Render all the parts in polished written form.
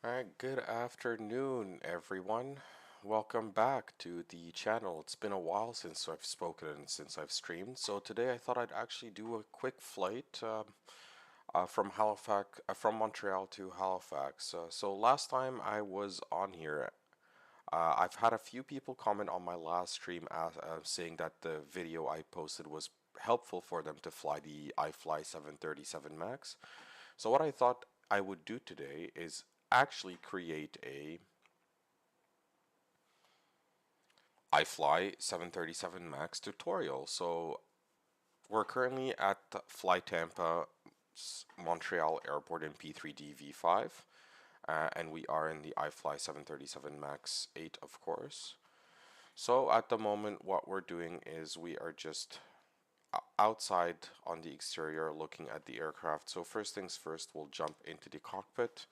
Alright, good afternoon, everyone. Welcome back to the channel. It's been a while since I've spoken and since I've streamed, so today I thought I'd actually do a quick flight from Halifax, from Montreal to Halifax. So last time I was on here, I've had a few people comment on my last stream saying that the video I posted was helpful for them to fly the iFly 737 MAX. So what I thought I would do today is actually create a iFly 737 MAX tutorial. So we're currently at FlyTampa Montreal Airport in P3D5, and we are in the iFly 737 MAX 8, of course. So at the moment, what we're doing is we are just outside on the exterior looking at the aircraft. So first things first, we'll jump into the cockpit.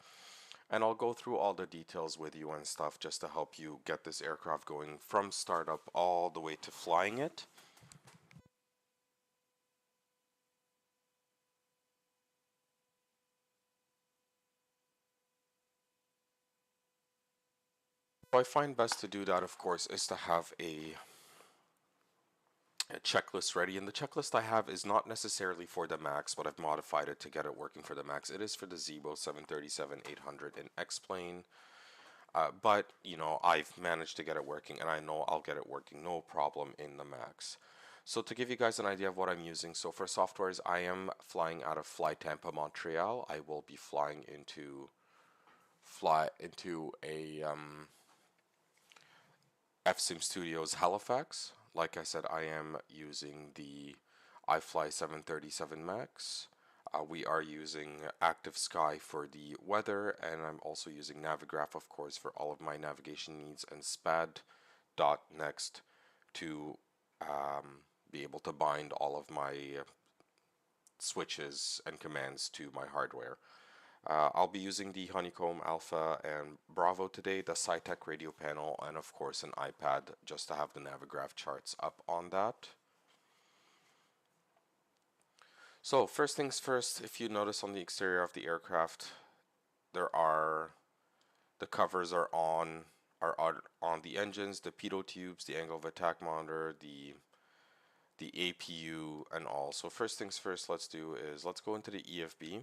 And I'll go through all the details with you and stuff just to help you get this aircraft going from startup all the way to flying it. What I find best to do that, of course, is to have a checklist ready. And the checklist I have is not necessarily for the MAX, but I've modified it to get it working for the MAX. It is for the Zibo 737-800 in X-Plane. But, you know, I've managed to get it working, and I know I'll get it working no problem in the MAX. So to give you guys an idea of what I'm using, so for softwares, I am flying out of FlyTampa Montreal. I will be flying into a FSimStudios Halifax. Like I said, I am using the iFly 737 MAX. We are using ActiveSky for the weather, and I'm also using Navigraph, of course, for all of my navigation needs, and Spad.next to be able to bind all of my switches and commands to my hardware. I'll be using the Honeycomb Alpha and Bravo today, the Saitek radio panel, and of course an iPad just to have the Navigraph charts up on that. So first things first, if you notice on the exterior of the aircraft, the covers are on the engines, the pitot tubes, the angle of attack monitor, the APU, and all. So first things first, let's go into the EFB.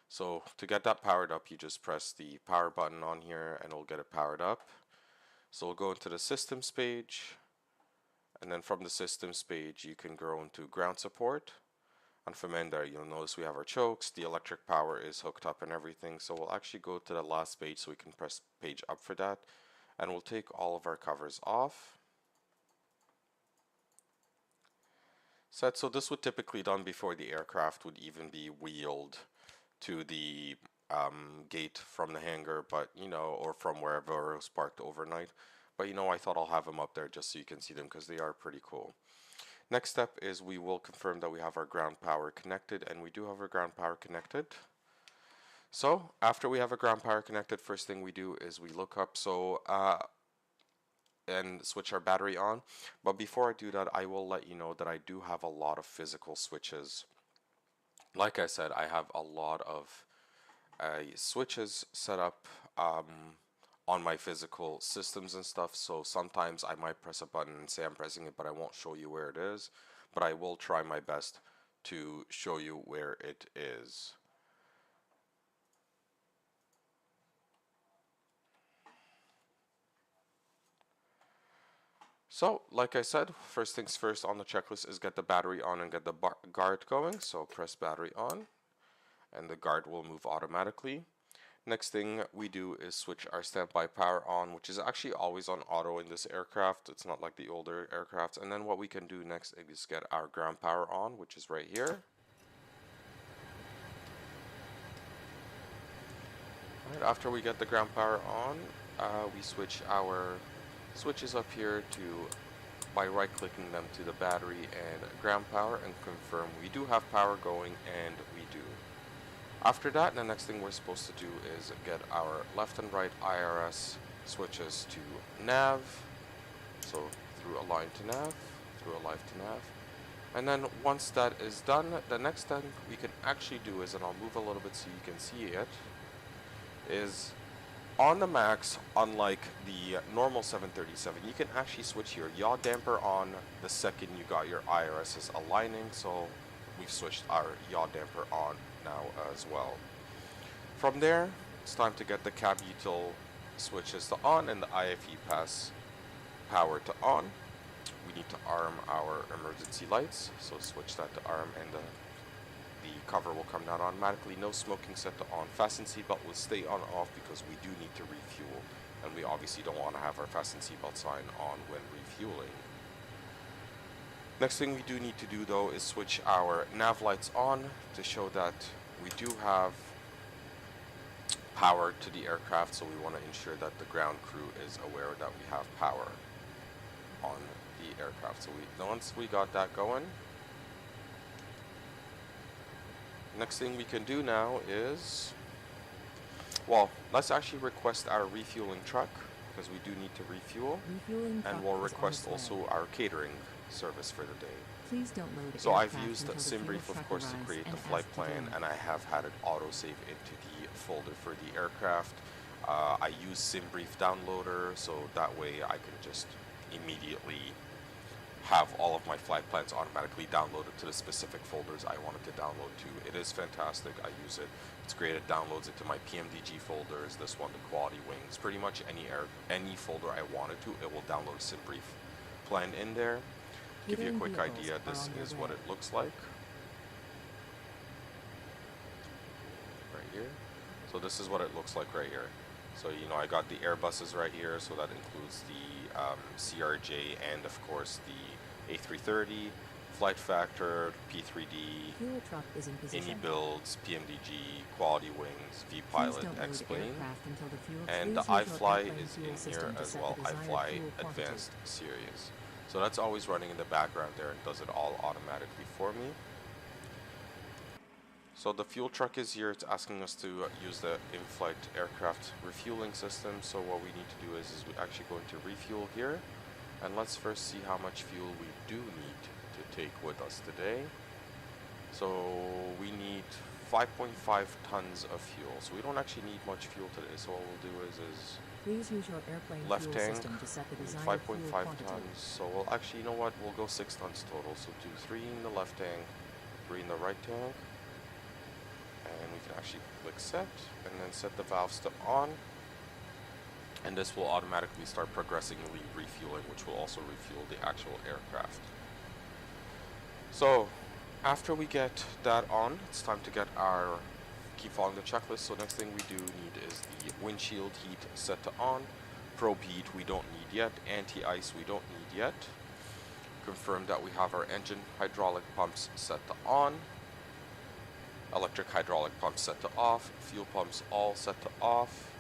So to get that powered up, you just press the power button on here and it'll get it powered up. So we'll go into the systems page, and then from the systems page you can go into ground support, and from in there you'll notice we have our chokes, the electric power is hooked up and everything. So we'll actually go to the last page so we can press page up for that, and we'll take all of our covers off. So this would typically done before the aircraft would even be wheeled to the gate from the hangar, but you know, or from wherever it was parked overnight. But you know, I thought I'll have them up there just so you can see them because they are pretty cool. Next step is we will confirm that we have our ground power connected, and we do have our ground power connected. So after we have a ground power connected, first thing we do is we look up and switch our battery on. But before I do that, I will let you know that I do have a lot of physical switches. Like I said, I have a lot of switches set up on my physical systems and stuff, so sometimes I might press a button and say I'm pressing it, but I won't show you where it is. But I will try my best to show you where it is. So, like I said, first things first on the checklist is get the battery on and get the guard going. So press battery on, and the guard will move automatically. Next thing we do is switch our standby power on, which is actually always on auto in this aircraft. It's not like the older aircrafts. And then what we can do next is get our ground power on, which is right here. Right, after we get the ground power on, we switch our switches up here by right clicking them to the battery and ground power, and confirm we do have power going, and we do. After that, the next thing we're supposed to do is get our left and right IRS switches to nav. So through align to nav, through align to nav. And then once that is done, the next thing we can actually do is, and I'll move a little bit so you can see it, is On the Max, unlike the normal 737, you can actually switch your yaw damper on the second you got your IRSs aligning, so we've switched our yaw damper on now as well. From there, it's time to get the cab util switches to on and the IFE pass power to on. We need to arm our emergency lights, so switch that to arm and the cover will come down automatically. No smoking set to on. Fasten seatbelt will stay on off because we do need to refuel, and we obviously don't want to have our fasten seatbelt sign on when refueling. Next thing we do need to do though is switch our nav lights on to show that we do have power to the aircraft, so we want to ensure that the ground crew is aware that we have power on the aircraft. So once we got that going, next thing we can do now is, well, let's actually request our refueling truck because we do need to refuel, and we'll request also our catering service for the day. Please don't load so I've used SimBrief, of course, to create the flight plan, and I have had it autosave into the folder for the aircraft. I use SimBrief downloader, so that way I can just immediately have all of my flight plans automatically downloaded to the specific folders I wanted to download to. It is fantastic. I use it. It's great. It downloads into my PMDG folders. This one, the quality wings. Pretty much any folder I wanted to, it will download SimBrief plan in there. Give you a quick idea, this is what it looks like. Right here. So this is what it looks like right here. So, you know, I got the Airbuses right here, so that includes the CRJ and, of course, the A330, Flight Factor, P3D, Any Builds, PMDG, Quality Wings, V-Pilot, X-Plane, and the iFly is in here as well, iFly Advanced Series. So that's always running in the background there and does it all automatically for me. So the fuel truck is here. It's asking us to use the in-flight aircraft refueling system. So what we need to do is we actually go into refuel here. And let's first see how much fuel we do need to take with us today. So we need 5.5 tons of fuel. So we don't actually need much fuel today. So what we'll do is please use your airplane left fuel tank, system to set the desired 5.5 fuel quantity. tons. So we'll actually, you know what, we'll go 6 tons total. So do 3 in the left tank, 3 in the right tank. And we can actually click set and then set the valves to on. And this will automatically start progressively refueling, which will also refuel the actual aircraft. So after we get that on, it's time to get our, keep following the checklist. So next thing we do need is the windshield heat set to on. Probe heat we don't need yet. Anti-ice we don't need yet. Confirm that we have our engine hydraulic pumps set to on. Electric hydraulic pumps set to off. Fuel pumps all set to off.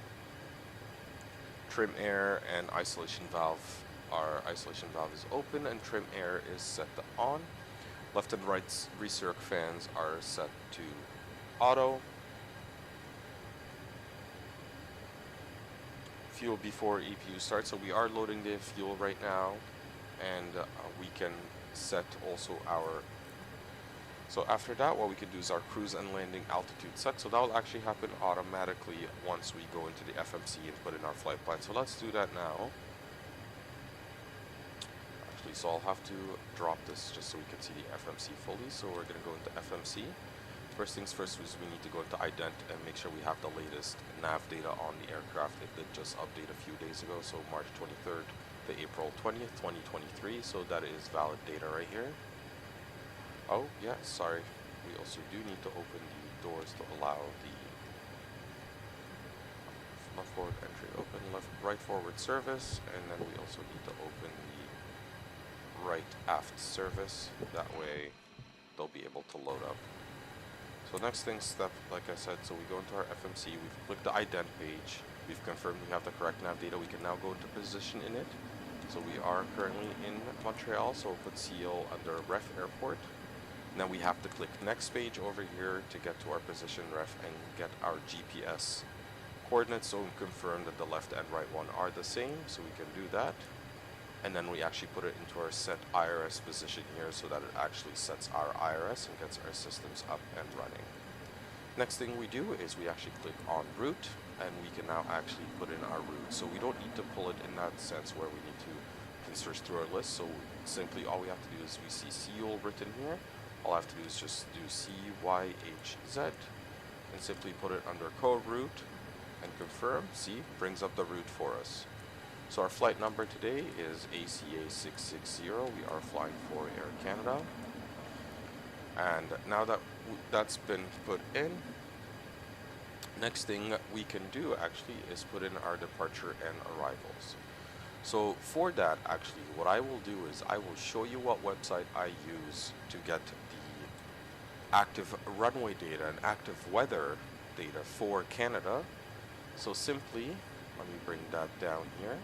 Trim air and isolation valve. Our isolation valve is open and trim air is set to on. Left and right recirc fans are set to auto. Fuel before EPU starts. So we are loading the fuel right now, and we can set also our. So after that, what we can do is our cruise and landing altitude set. So that will actually happen automatically once we go into the FMC and put in our flight plan. So let's do that now. Actually, so I'll have to drop this just so we can see the FMC fully. So we're going to go into FMC. First things first is we need to go into ident and make sure we have the latest nav data on the aircraft. It did just update a few days ago, so March 23rd to April 20th, 2023. So that is valid data right here. Oh, yeah, sorry. We also do need to open the doors to allow the left forward entry open, right forward service, and then we also need to open the right aft service. That way they'll be able to load up. So next thing step, like I said, so we go into our FMC, we've clicked the ident page, we've confirmed we have the correct nav data, we can now go into position in it. So we are currently in Montreal, so we'll put CL under ref airport. Now we have to click next page over here to get to our position ref and get our GPS coordinates, so we confirm that the left and right one are the same, so we can do that. And then we actually put it into our set IRS position here so that it actually sets our IRS and gets our systems up and running. Next thing we do is we actually click on route, and we can now actually put in our route. So we don't need to pull it in that sense where we need to can search through our list. So simply all we have to do is we see CYUL written here. All I have to do is just do CYHZ and simply put it under code route and confirm. See, brings up the route for us. So our flight number today is ACA660. We are flying for Air Canada. And now that that's been put in, next thing we can do actually is put in our departure and arrivals. So for that, actually, what I will do is I will show you what website I use to get the active runway data and active weather data for Canada. So simply, let me bring that down here.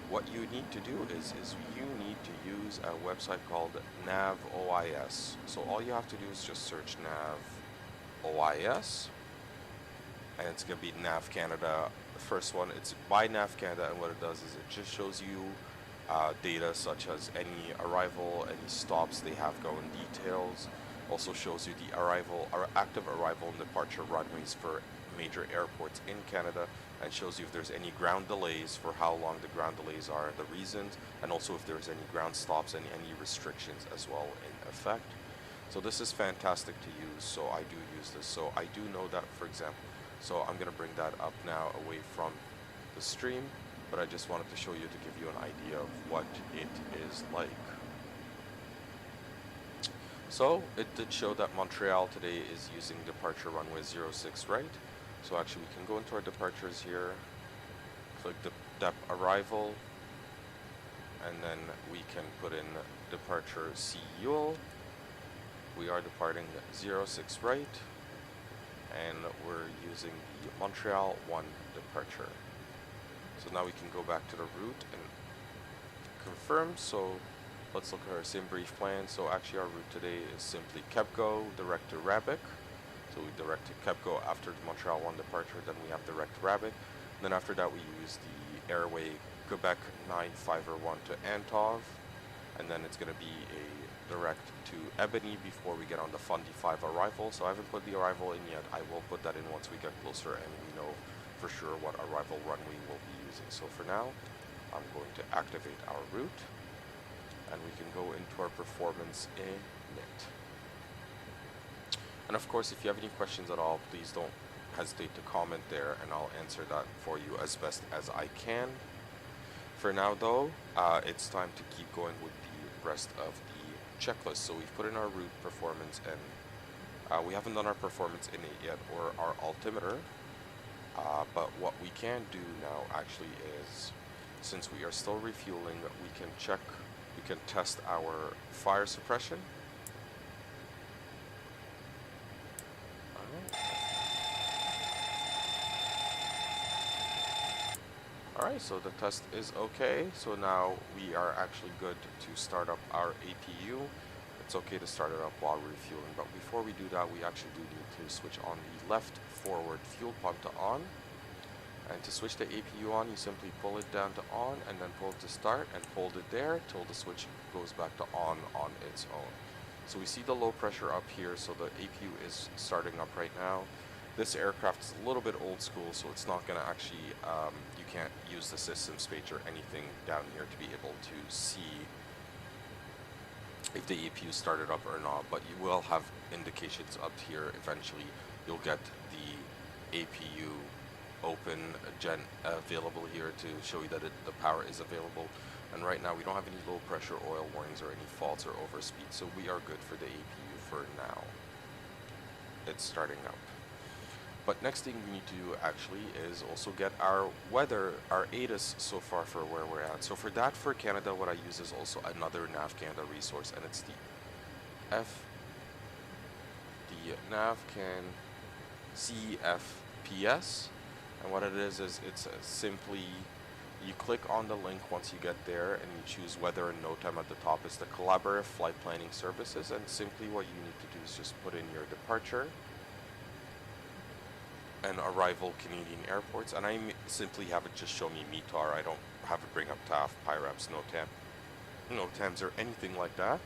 What you need to do is you need to use a website called NavOIS. So all you have to do is just search NavOIS, and it's going to be Nav Canada. The first one, it's by Nav Canada, and what it does is it just shows you data such as any arrival, any stops they have going, details. Also shows you the active arrival and departure runways for major airports in Canada, and shows you if there's any ground delays, for how long the ground delays are, the reasons, and also if there's any ground stops and any restrictions as well in effect. So this is fantastic to use, so I do use this. So I do know that, for example, so I'm going to bring that up now away from the stream, but I just wanted to show you to give you an idea of what it is like. So it did show that Montreal today is using departure runway 06 right. So actually we can go into our departures here, click the dep arrival, and then we can put in departure CYUL. We are departing 06 right, and we're using the Montreal 1 departure. So now we can go back to the route and confirm. So let's look at our sim brief plan. So actually our route today is simply KEPCO, direct to Rabec. So we direct to KEPCO after the Montreal 1 departure, then we have direct to Rabec. Then after that we use the Airway Quebec 951 to Antov, and then it's going to be a direct to Ebony before we get on the Fundy 5 arrival. So I haven't put the arrival in yet. I will put that in once we get closer and we know for sure what arrival run we will be using. So for now, I'm going to activate our route, and we can go into our performance in it. And of course, if you have any questions at all, please don't hesitate to comment there, and I'll answer that for you as best as I can. For now though, it's time to keep going with the rest of the checklist. So we've put in our route performance, and we haven't done our performance in it yet, or our altimeter. But what we can do now actually is, since we are still refueling, we can test our fire suppression. Alright, so the test is okay. So now we are actually good to start up our APU. It's okay to start it up while we're refueling, but before we do that, we actually do need to switch on the left forward fuel pump to on. And to switch the APU on, you simply pull it down to on, and then pull it to start, and hold it there till the switch goes back to on its own. So we see the low pressure up here, so the APU is starting up right now. This aircraft is a little bit old school, so it's not going to actually, you can't use the systems page or anything down here to be able to see if the APU started up or not, but you will have indications up here. Eventually you'll get the APU open gen available here to show you that the power is available. And right now we don't have any low pressure oil warnings or any faults or overspeed, so we are good for the APU for now. It's starting up. But next thing we need to do actually is also get our weather, our ATIS so far for where we're at. So for that, for Canada, what I use is also another Nav Canada resource, and it's the NavCan CFPS. And what it is it's simply, you click on the link once you get there, and you choose weather and note time. At the top is the collaborative flight planning services, and simply what you need to do is just put in your departure and arrival Canadian airports, and I simply have it just show me METAR. I don't have it bring up TAF, PIRAPS, no TAMs or anything like that.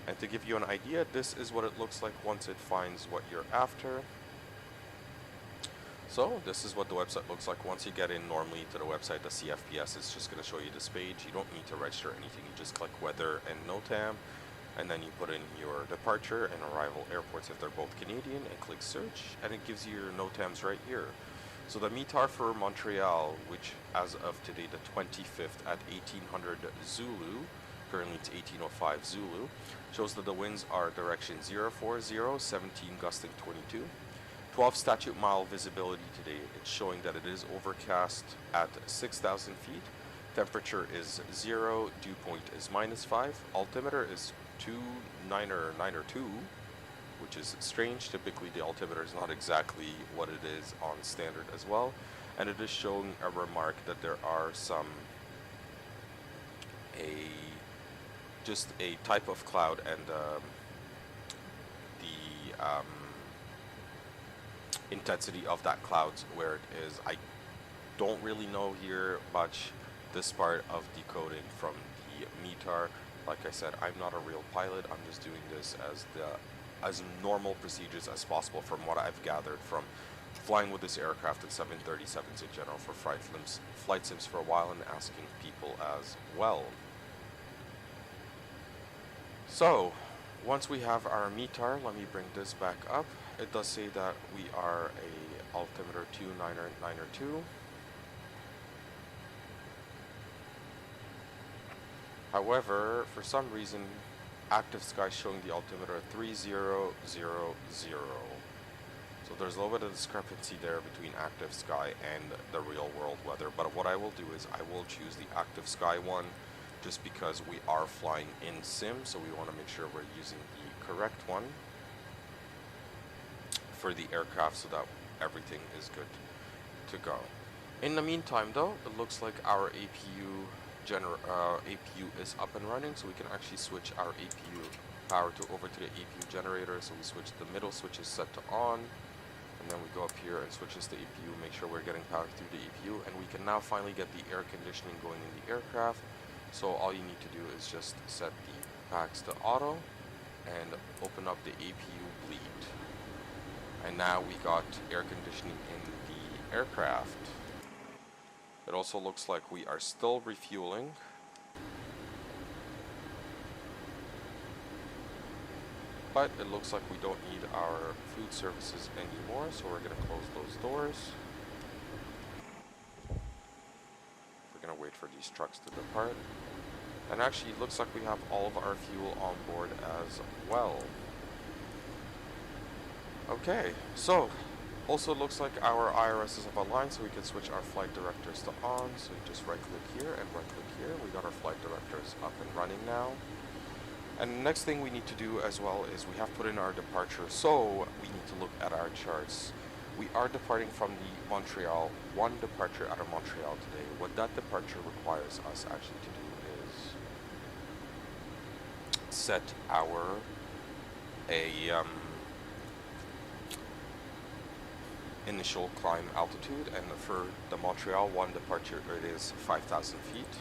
And to give you an idea, this is what it looks like once it finds what you're after. So this is what the website looks like. Once you get in normally to the website, the CFPS is just going to show you this page. You don't need to register anything. You just click weather and NOTAM, and then you put in your departure and arrival airports if they're both Canadian, and click search, and it gives you your NOTAMs right here. So the METAR for Montreal, which as of today the 25th at 1800 Zulu, currently it's 1805 Zulu, shows that the winds are direction 040, 17 gusting 22. 12 statute mile visibility today. It's showing that it is overcast at 6,000 feet. Temperature is 0, dew point is -5. Altimeter is 2 which is strange. Typically the altimeter is not exactly what it is on standard as well. And it is showing a remark that there are some just a type of cloud, and the intensity of that cloud, where it is. I don't really know here much this part of decoding from the METAR. Like I said, I'm not a real pilot. I'm just doing this as normal procedures as possible from what I've gathered from flying with this aircraft and 737s in general for flight sims for a while, and asking people as well. So once we have our METAR, let me bring this back up. It does say that we are a altimeter 29992. However, for some reason, ActiveSky is showing the altimeter 3000. So there's a little bit of discrepancy there between ActiveSky and the real world weather. But what I will do is I will choose the ActiveSky one, just because we are flying in sim, so we want to make sure we're using the correct one for the aircraft so that everything is good to go. In the meantime though, it looks like our APU is up and running, so we can actually switch our APU power over to the APU generator. So we switch the middle switch is set to on, and then we go up here and switches the APU, make sure we're getting power through the APU, and we can now finally get the air conditioning going in the aircraft. So all you need to do is just set the packs to auto and open up the APU bleed. And now we got air conditioning in the aircraft. It also looks like we are still refueling. But it looks like we don't need our food services anymore, so we're going to close those doors. We're going to wait for these trucks to depart. And actually, it looks like we have all of our fuel on board as well. Okay, so also looks like our IRSs have aligned, so we can switch our flight directors to on. So you just right click here and right click here. We got our flight directors up and running now. And the next thing we need to do as well is we have put in our departure, so we need to look at our charts. We are departing from the Montreal, one departure out of Montreal today. What that departure requires us actually to do is set our initial climb altitude, and for the Montreal one departure it is 5,000 feet.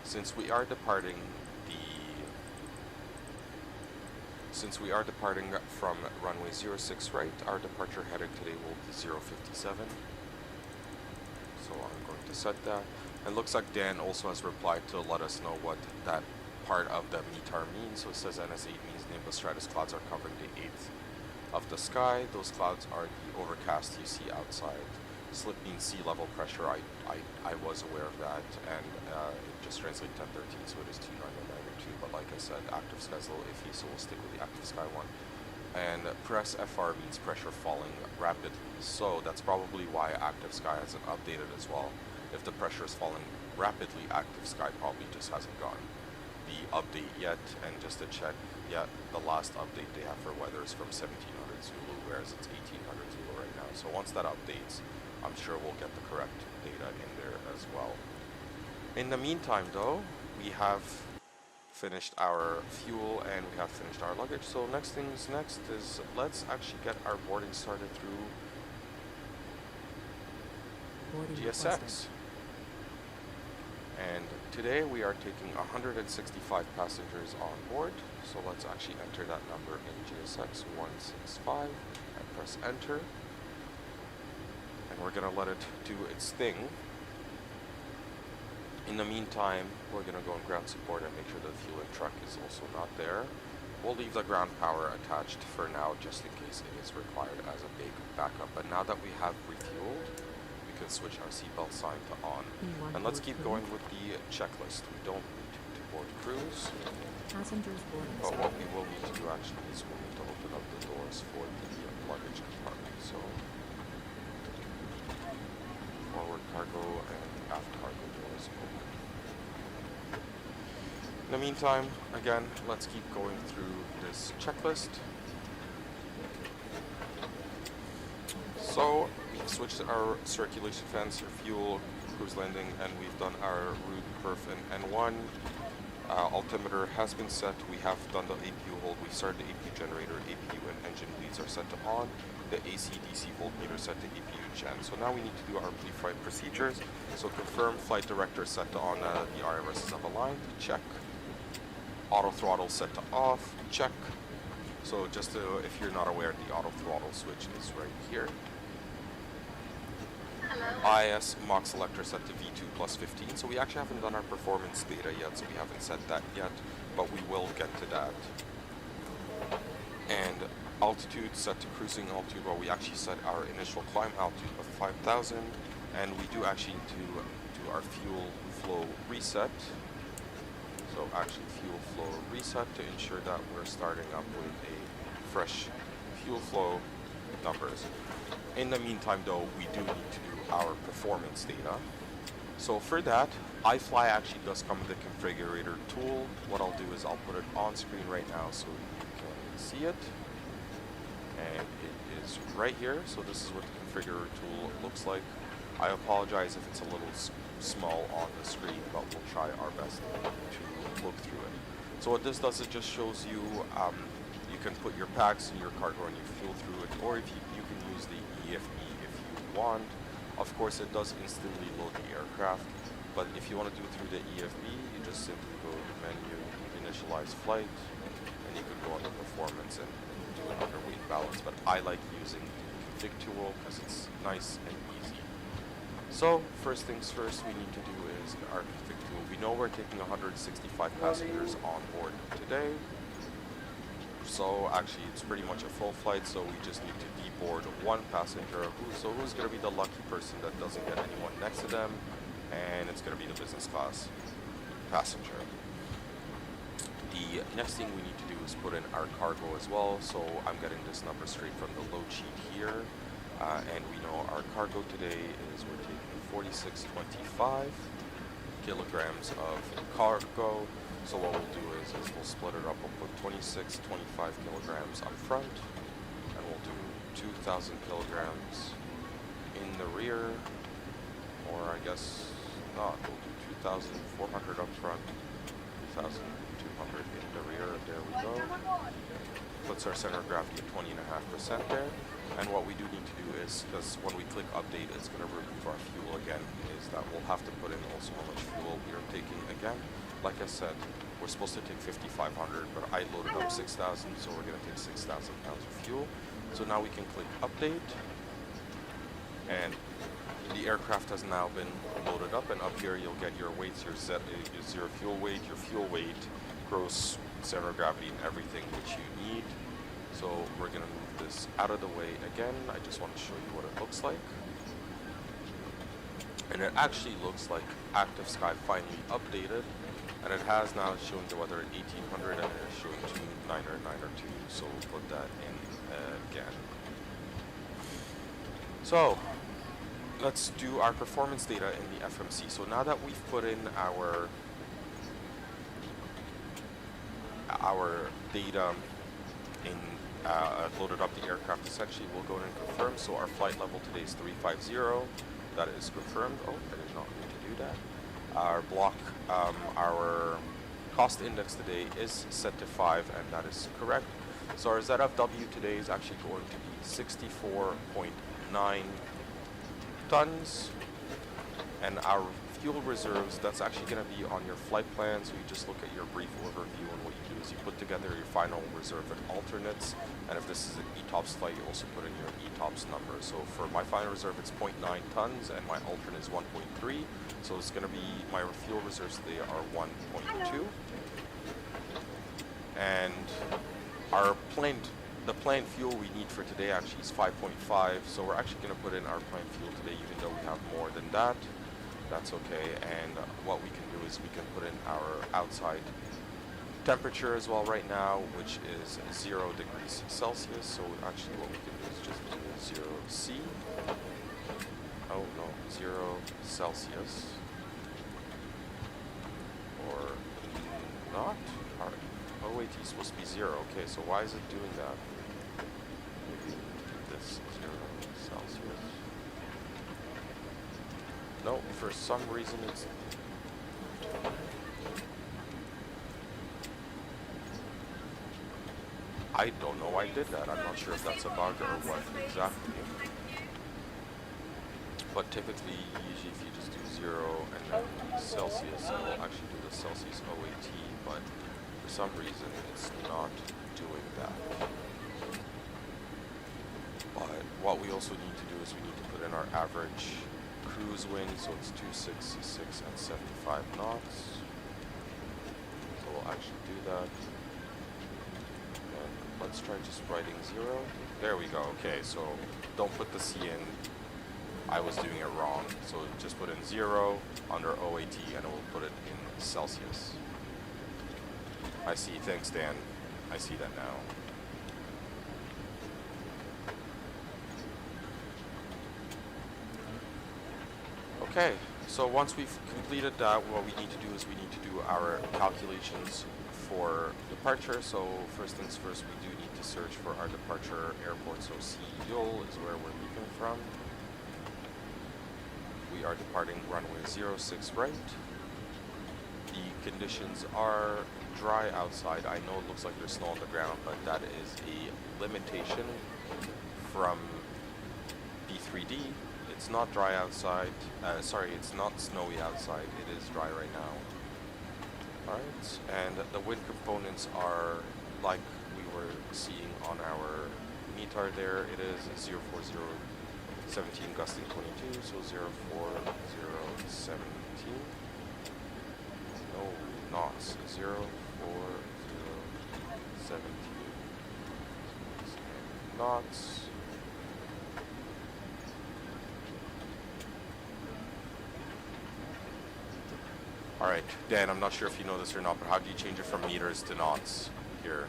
Since we are departing from runway 06 right, our departure heading today will be 057. So I'm going to set that. And looks like Dan also has replied to let us know what that part of the METAR means. So it says NS8 means nimbus stratus clouds are covering the 8th of the sky. Those clouds are the overcast you see outside. Slip means sea level pressure. I was aware of that, and it just translates 1013, so it is 29992. But like I said, ActiveSky is a little iffy, so we'll stick with the ActiveSky one. And press FR means pressure falling rapidly, so that's probably why ActiveSky hasn't updated as well. If the pressure is falling rapidly, ActiveSky probably just hasn't gotten the update yet. And just to check, yeah, the last update they have for weather is from 1700 Zulu, whereas it's 1800 Zulu right now. So once that updates, I'm sure we'll get the correct data in there as well. In the meantime though, we have finished our fuel and we have finished our luggage. So next things next is let's actually get our boarding started through GSX. And today we are taking 165 passengers on board. So let's actually enter that number in GSX 165 and press enter. And we're gonna let it do its thing. In the meantime, we're gonna go on ground support and make sure the fuel and truck is also not there. We'll leave the ground power attached for now, just in case it is required as a big backup. But now that we have refueled, we can switch our seatbelt sign to on. And let's keep going with the checklist. We don't need to board cruise, Passengers boarding but sign. what we will need to do actually is we'll need to open up the doors for the luggage compartment. So forward cargo and aft cargo doors open. In the meantime, again, let's keep going through this checklist. So we've switched our circulation fans, our fuel, cruise landing, and we've done our route, perf, and N1. Altimeter has been set. We have done the APU hold. We started the APU generator. APU and engine leads are set to on. The AC/DC voltmeter set to APU gen. So now we need to do our pre-flight procedures. So confirm flight director set to on. The RMS is aligned. Check. Auto throttle set to off. Check. So just to, if you're not aware, the auto throttle switch is right here. IS Mach selector set to V2 plus 15. So we actually haven't done our performance data yet, so we haven't set that yet, but we will get to that. And altitude set to cruising altitude, well, we actually set our initial climb altitude of 5,000, and we do actually need to do our fuel flow reset. So actually fuel flow reset to ensure that we're starting up with a fresh fuel flow numbers. In the meantime though, we do need to do our performance data. So for that, iFly actually does come with a configurator tool. What I'll do is I'll put it on screen right now so you can see it. And it is right here. So this is what the configurator tool looks like. I apologize if it's a little small on the screen, but we'll try our best to look through it. So what this does, it just shows you, you can put your packs and your cargo and your fuel through it, or if you can use the EFB if you want. Of course, it does instantly load the aircraft, but if you want to do it through the EFB, you just simply go to menu, initialize flight, and you can go under performance and do an underweight balance. But I like using the config tool because it's nice and easy. So first things first, we need to do is our config tool. We know we're taking 165 passengers on board today. So actually it's pretty much a full flight, so we just need to deboard one passenger. Who's going to be the lucky person that doesn't get anyone next to them? And it's going to be the business class passenger. The next thing we need to do is put in our cargo as well. So I'm getting this number straight from the load sheet here. And we know our cargo today is we're taking 4625 kilograms of cargo. So what we'll do is we'll split it up. We'll put 2625 kilograms up front, and we'll do 2,000 kilograms in the rear, or I guess not. We'll do 2,400 up front, 2,200 in the rear. There we go. Puts our center of gravity at 20.5% there. And what we do need to do is, because when we click update, it's going to remove our fuel again, is that we'll have to put in also how much fuel we are taking again. Like I said, we're supposed to take 5,500, but I loaded up 6,000, so we're going to take 6,000 pounds of fuel. So now we can click update, and the aircraft has now been loaded up, and up here you'll get your weights, your fuel weight, gross center of gravity, and everything which you need. So we're going to move this out of the way again. I just want to show you what it looks like. And it actually looks like ActiveSky finally updated, and it has now shown the weather at 1800 and it is showing 29902. So we'll put that in again. So let's do our performance data in the FMC. So now that we've put in our data in loaded up the aircraft, essentially we'll go in and confirm. So our flight level today is 350. That is confirmed. Oh, I did not need to do that. Our block, our cost index today is set to 5, and that is correct. So our ZFW today is actually going to be 64.9 tons, and our fuel reserves, that's actually going to be on your flight plan, so you just look at your brief overview, and what you do is you put together your final reserve and alternates, and if this is an ETOPS flight, you also put in your ETOPS number. So for my final reserve, it's 0.9 tons, and my alternate is 1.3, so it's going to be, my fuel reserves today are 1.2, and our the planned fuel we need for today actually is 5.5, so we're actually going to put in our planned fuel today, even though we have more than that. That's okay, and what we can do is we can put in our outside temperature as well right now, which is 0 degrees Celsius. So actually what we can do is just do 0 C. Oh no, 0 Celsius. Or not? Alright. OAT is supposed to be 0. Okay, so why is it doing that? Maybe this 0 Celsius. No, for some reason it's... I don't know why I did that. I'm not sure if that's a bug or what exactly. But typically, usually if you just do 0 and then Celsius, it will actually do the Celsius OAT, but for some reason it's not doing that. But what we also need to do is we need to put in our average cruise wind, so it's 266 and 75 knots. So we'll actually do that. And let's try just writing 0. There we go. Okay, so don't put the C in. I was doing it wrong. So just put in 0 under OAT and it will put it in Celsius. I see. Thanks, Dan. I see that now. Okay, so once we've completed that, what we need to do is we need to do our calculations for departure. So first things first, we do need to search for our departure airport. So CYUL is where we're leaving from. We are departing runway 06 right. The conditions are dry outside. I know it looks like there's snow on the ground, but that is a limitation from B3D. It's not dry outside. Sorry, it's not snowy outside. It is dry right now. Alright, and the wind components are like we were seeing on our METAR there. It is 040 17 gusting 22, so 040 17. No, knots. 040 17 knots. Alright, Dan, I'm not sure if you know this or not, but how do you change it from meters to knots here?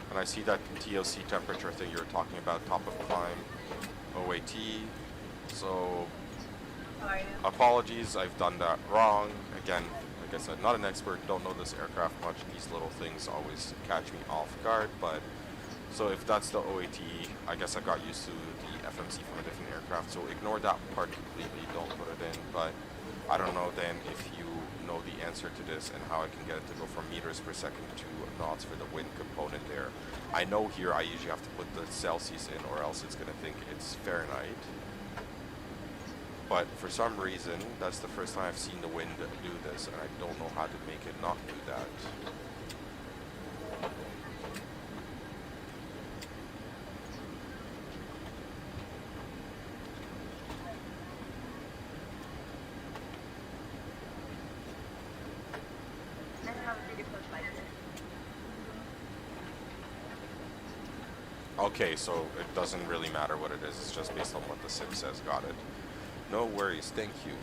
And I see that TOC temperature thing you were talking about, top of climb, OAT, so apologies, I've done that wrong. Again, like I said, not an expert, don't know this aircraft much. These little things always catch me off guard, but so if that's the OAT, I guess I got used to the FMC from a different aircraft, so ignore that part completely, don't put it in. But I don't know then if you know the answer to this and how I can get it to go from meters per second to knots for the wind component there. I know here I usually have to put the Celsius in, or else it's going to think it's Fahrenheit. But for some reason, that's the first time I've seen the wind do this, and I don't know how to make it not do that. Okay, so it doesn't really matter what it is, it's just based on what the sim says, got it. No worries, thank you.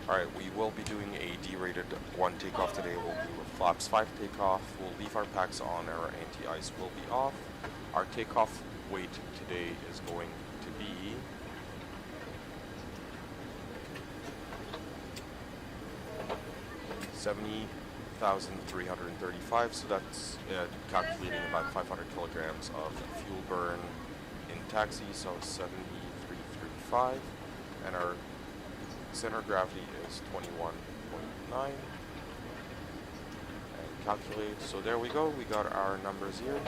Alright, we will be doing a D-rated 1 takeoff today. We'll do a flaps 5 takeoff. We'll leave our packs on, our anti-ice will be off. Our takeoff weight today is going to be 70,335, so that's calculating about 500 kilograms of fuel burn in taxi, so 7335. And our center of gravity is 21.9. And calculate. So there we go. We got our numbers here.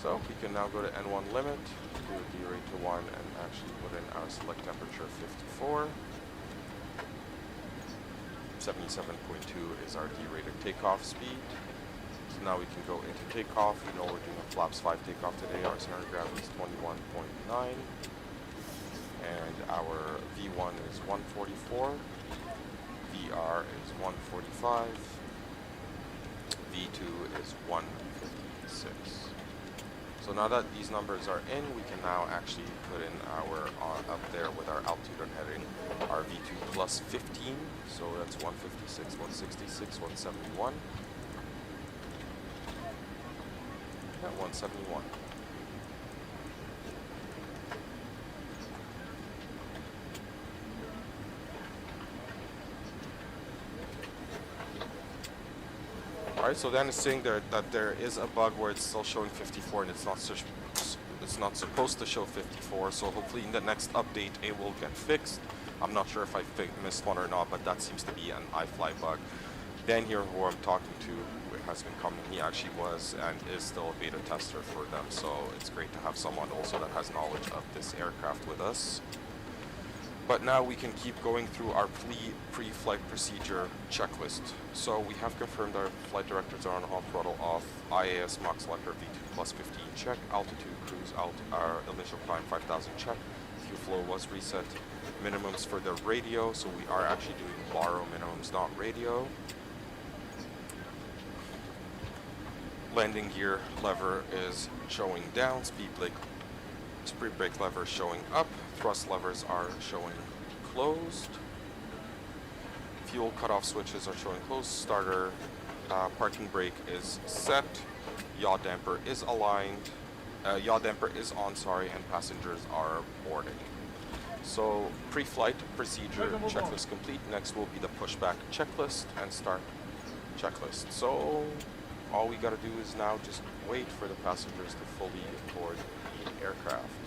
So we can now go to N1 limit, do a D rate to 1, and actually put in our select temperature 54. 77.2 is our D-rated takeoff speed. So now we can go into takeoff. We know we're doing a flaps 5 takeoff today. Our center of gravity is 21.9. And our V1 is 144. VR is 145. V2 is 156. So now that these numbers are in, we can now actually put in our, up there with our altitude and heading, our V2 plus 15, so that's 156, 166, 171, yeah, 171. Alright, so then it's saying that there is a bug where it's still showing 54 and it's not supposed to show 54, so hopefully in the next update it will get fixed. I'm not sure if I missed one or not, but that seems to be an iFly bug. Dan here, who I'm talking to, has been coming. He actually was and is still a beta tester for them, so it's great to have someone also that has knowledge of this aircraft with us. But now we can keep going through our pre-flight procedure checklist. So we have confirmed our flight directors are on hot throttle off, IAS Mach selector V2 plus 15 check, altitude cruise out, our initial climb 5000 check, fuel flow was reset, minimums for the radio, so we are actually doing borrow minimums, not radio. Landing gear lever is showing down, speed brake lever showing up, thrust levers are showing closed, fuel cutoff switches are showing closed, starter parking brake is set, yaw damper is aligned, yaw damper is on, sorry, and passengers are boarding. So pre-flight procedure checklist complete. Next will be the pushback checklist and start checklist. So all we gotta do is now just wait for the passengers to fully board the aircraft.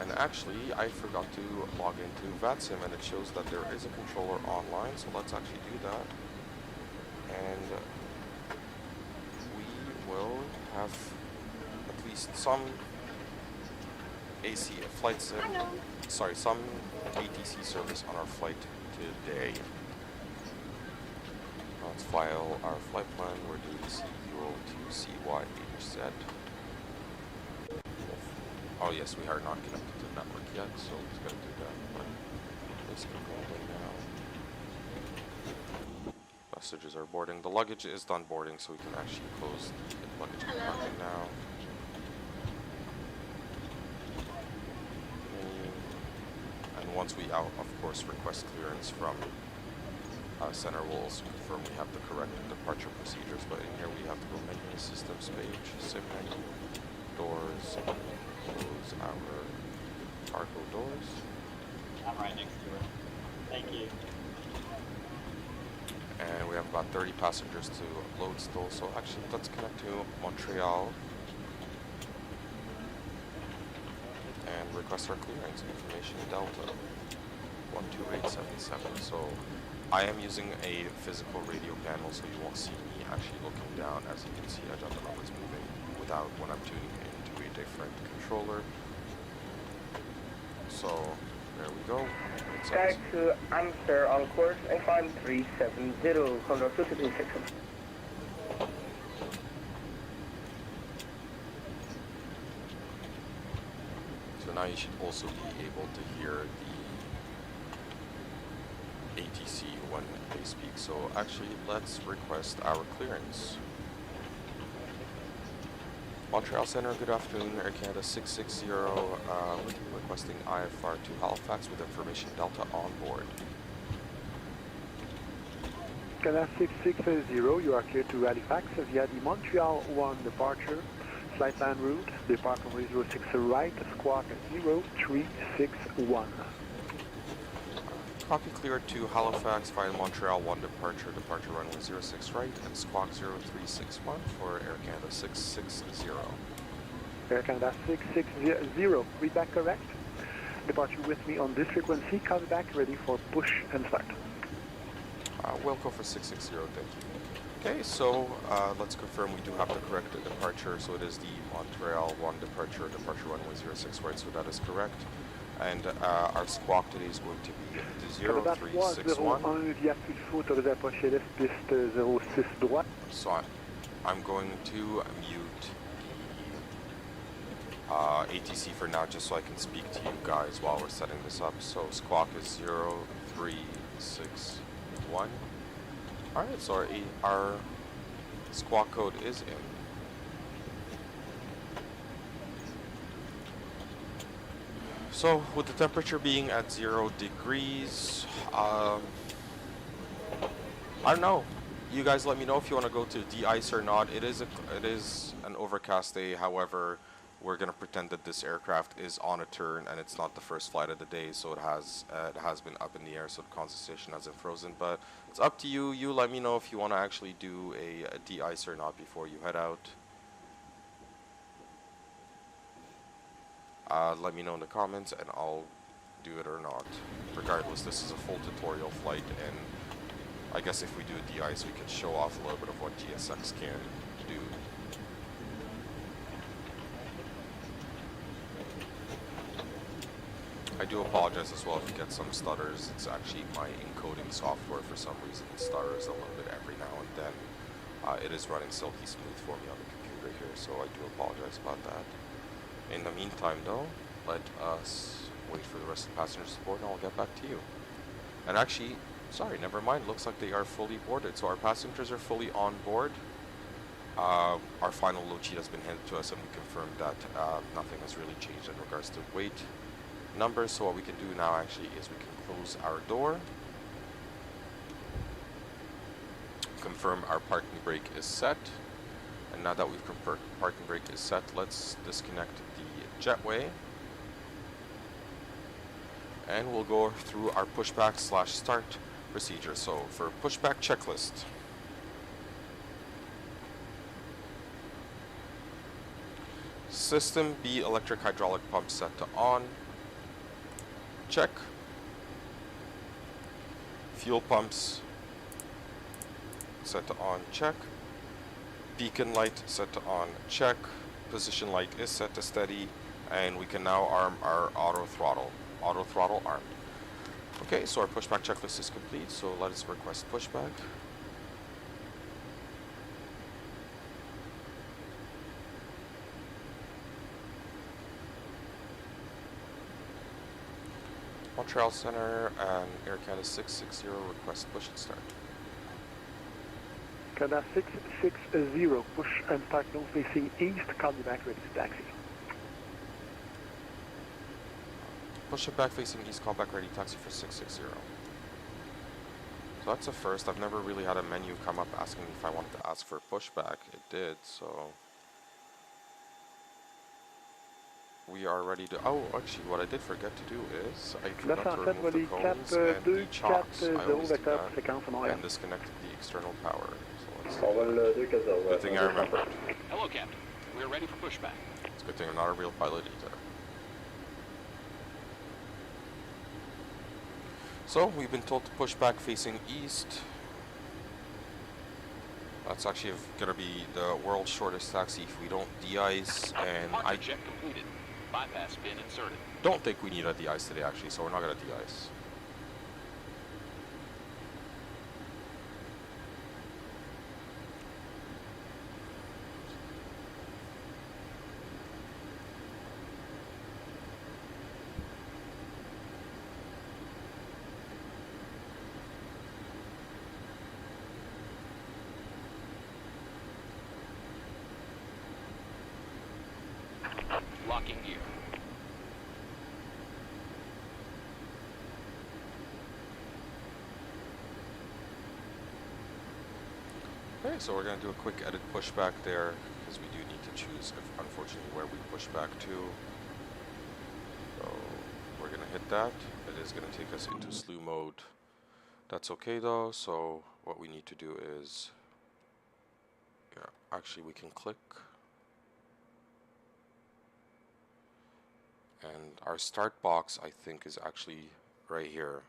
And actually, I forgot to log into VATSIM, and it shows that there is a controller online, so let's actually do that. And we will have at least some some ATC service on our flight today. Let's file our flight plan. We're doing CYUL to CYHZ. Oh yes, we are not connected to the network yet, so it's going to do that. But let's get going now. Passengers are boarding. The luggage is done boarding, so we can actually close the luggage compartment now. And once we of course, request clearance from center, we'll also confirm we have the correct departure procedures. But in here we have to go menu, systems page, sim menu, doors, close our cargo doors. I'm right next to it. Thank you. And we have about 30 passengers to load still, so actually let's connect to Montreal and request our clearance. Information Delta 12877. So I am using a physical radio panel, so you won't see me actually looking down. As you can see, I got the numbers moving without when I'm tuning into a different controller. So there we go. Tag to answer on course and climb 370, control 226. So now you should also be able to hear the ATC when they speak. So actually, let's request our clearance. Montreal Center, good afternoon. Air Canada 660, requesting iFly to Halifax with information Delta on board. Canada 660, you are clear to Halifax via the Montreal 1 departure. Flight plan route, depart from 06 right, squawk 0361. Copy clear to Halifax via Montreal 1 departure, departure runway 06 right, and squawk 0361 for Air Canada 660. Air Canada 660, read back correct. Departure with me on this frequency, call me back, ready for push and start. We'll go for 660, thank you. Okay, so let's confirm we do have the correct departure. So it is the Montreal 1 departure runway 06 right, so that is correct. And our squawk today is going to be the 0361. Via Sulfo, autorisé approcher l'est, piste 06 droite. So I'm going to mute the ATC for now, just so I can speak to you guys while we're setting this up. So squawk is 0361. Alright, so our squawk code is in. So with the temperature being at 0 degrees, I don't know. You guys let me know if you want to go to de-ice or not. It is an overcast day. However, we're gonna pretend that this aircraft is on a turn and it's not the first flight of the day, so it has been up in the air, so the condensation hasn't frozen. But it's up to you. You let me know if you want to actually do a de-ice or not before you head out. Let me know in the comments and I'll do it or not. Regardless, this is a full tutorial flight, and I guess if we do a de-ice, we can show off a little bit of what GSX can do. I do apologize as well if you get some stutters. It's actually my encoding software for some reason stutters a little bit every now and then. It is running silky smooth for me on the computer here, so I do apologize about that. In the meantime though, let us wait for the rest of the passengers to board and I'll get back to you. And actually, sorry, never mind, looks like they are fully boarded. So our passengers are fully on board. Our final load sheet has been handed to us and we confirmed that nothing has really changed in regards to weight numbers. So what we can do now actually is we can close our door, confirm our parking brake is set, and now that we've confirmed parking brake is set, let's disconnect the jetway and we'll go through our pushback / start procedure. So for pushback checklist, system B electric hydraulic pump set to on, check. Fuel pumps set to on, check. Beacon light set to on, check. Position light is set to steady, and we can now arm our auto throttle. Auto throttle armed. Okay, so our pushback checklist is complete, so let us request pushback. Montreal Center and Air Canada 660 request push and start. Canada 660, push and start nose facing east, call me back, ready to taxi. Push it back facing east, call back ready, taxi for 660. So that's a first. I've never really had a menu come up asking me if I wanted to ask for pushback. It did, so we are ready to... Oh, actually, what I did forget to do is I forgot to remove the cones and the chocks. I always do that, and disconnect the external power. So good thing I remembered. Hello, Captain. We're ready for pushback. It's a good thing I'm not a real pilot either. So we've been told to push back facing east. That's actually going to be the world's shortest taxi if we don't de-ice, and I check completed. Bypass pin inserted. don't think we need a de-ice today actually, so we're not going to de-ice. Locking gear. Okay, so we're going to do a quick edit pushback there, because we do need to choose, unfortunately, where we push back to. So we're going to hit that. It is going to take us into slew mode. That's okay though, so what we need to do is, yeah, actually we can click. And our start box, I think, is actually right here.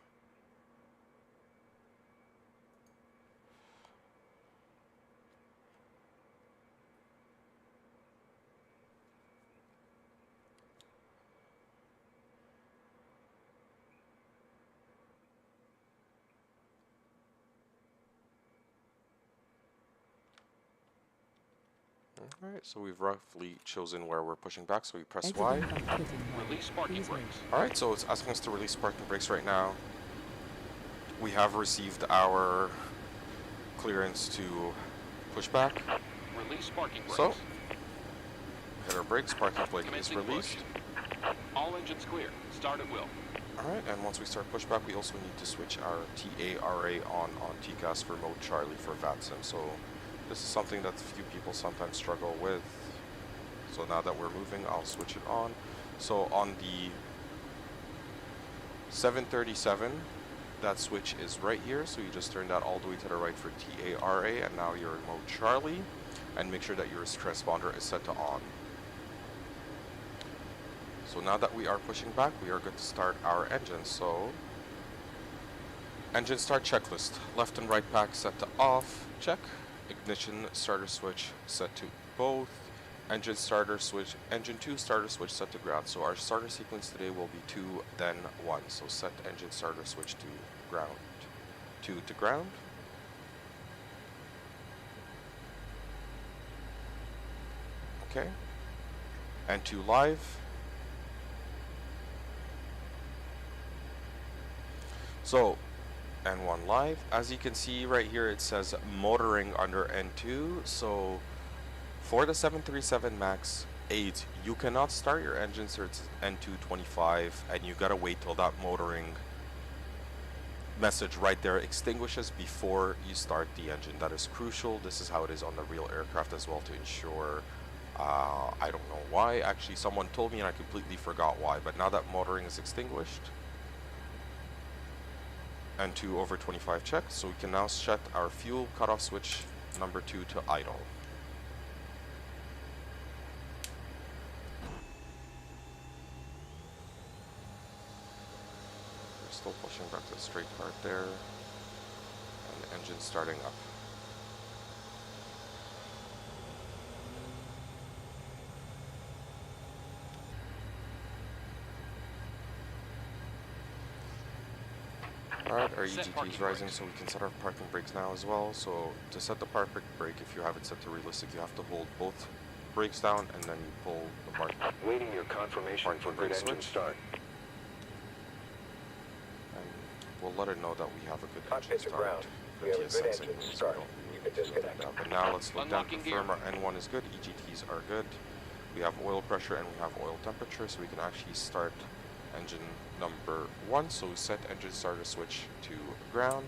Alright, so we've roughly chosen where we're pushing back, so we press Y. Exiting by quitting mode. Release parking Please wait. brakes. Alright, so it's asking us to release parking brakes right now. We have received our clearance to push back. Release parking brakes. So, hit our brakes, parking brake is Commencing released. push. All engines clear. Start at will. Alright, and once we start pushback, we also need to switch our TARA on TCAS for mode Charlie for VATSIM. So this is something that few people sometimes struggle with. So now that we're moving, I'll switch it on. So on the 737, that switch is right here. So you just turn that all the way to the right for TARA, and now you're in mode Charlie. And make sure that your transponder is set to on. So now that we are pushing back, we are good to start our engine. So, engine start checklist. Left and right pack set to off, check. Ignition starter switch set to both. Engine starter switch, engine 2 starter switch set to ground. So our starter sequence today will be 2, then 1. So set engine starter switch to ground. 2 to ground. Okay. And 2 live. So, N1 live. As you can see right here, it says motoring under N2. So, for the 737 MAX 8, you cannot start your engine so it's N225, and you gotta wait till that motoring message right there extinguishes before you start the engine. That is crucial. This is how it is on the real aircraft as well, to ensure. I don't know why. Actually, someone told me and I completely forgot why. But now that motoring is extinguished, and 2 over 25 check, so we can now set our fuel cutoff switch number 2 to idle. We're still pushing back to the straight part there, and the engine starting up. Alright, our EGT is rising, so we can set our parking brakes now as well. So to set the parking brake, if you have it set to realistic, you have to hold both brakes down and then you pull the parking. Waiting your confirmation for good engine start. And we'll let it know that we have a good Cockpit engine to start. ground. The We have a TS good sensing engine means start. we don't You can disconnect. But now let's look down, Unlocking confirm gear. our N1 is good, EGTs are good. We have oil pressure and we have oil temperature, so we can actually start engine number 1. So we set engine starter switch to ground.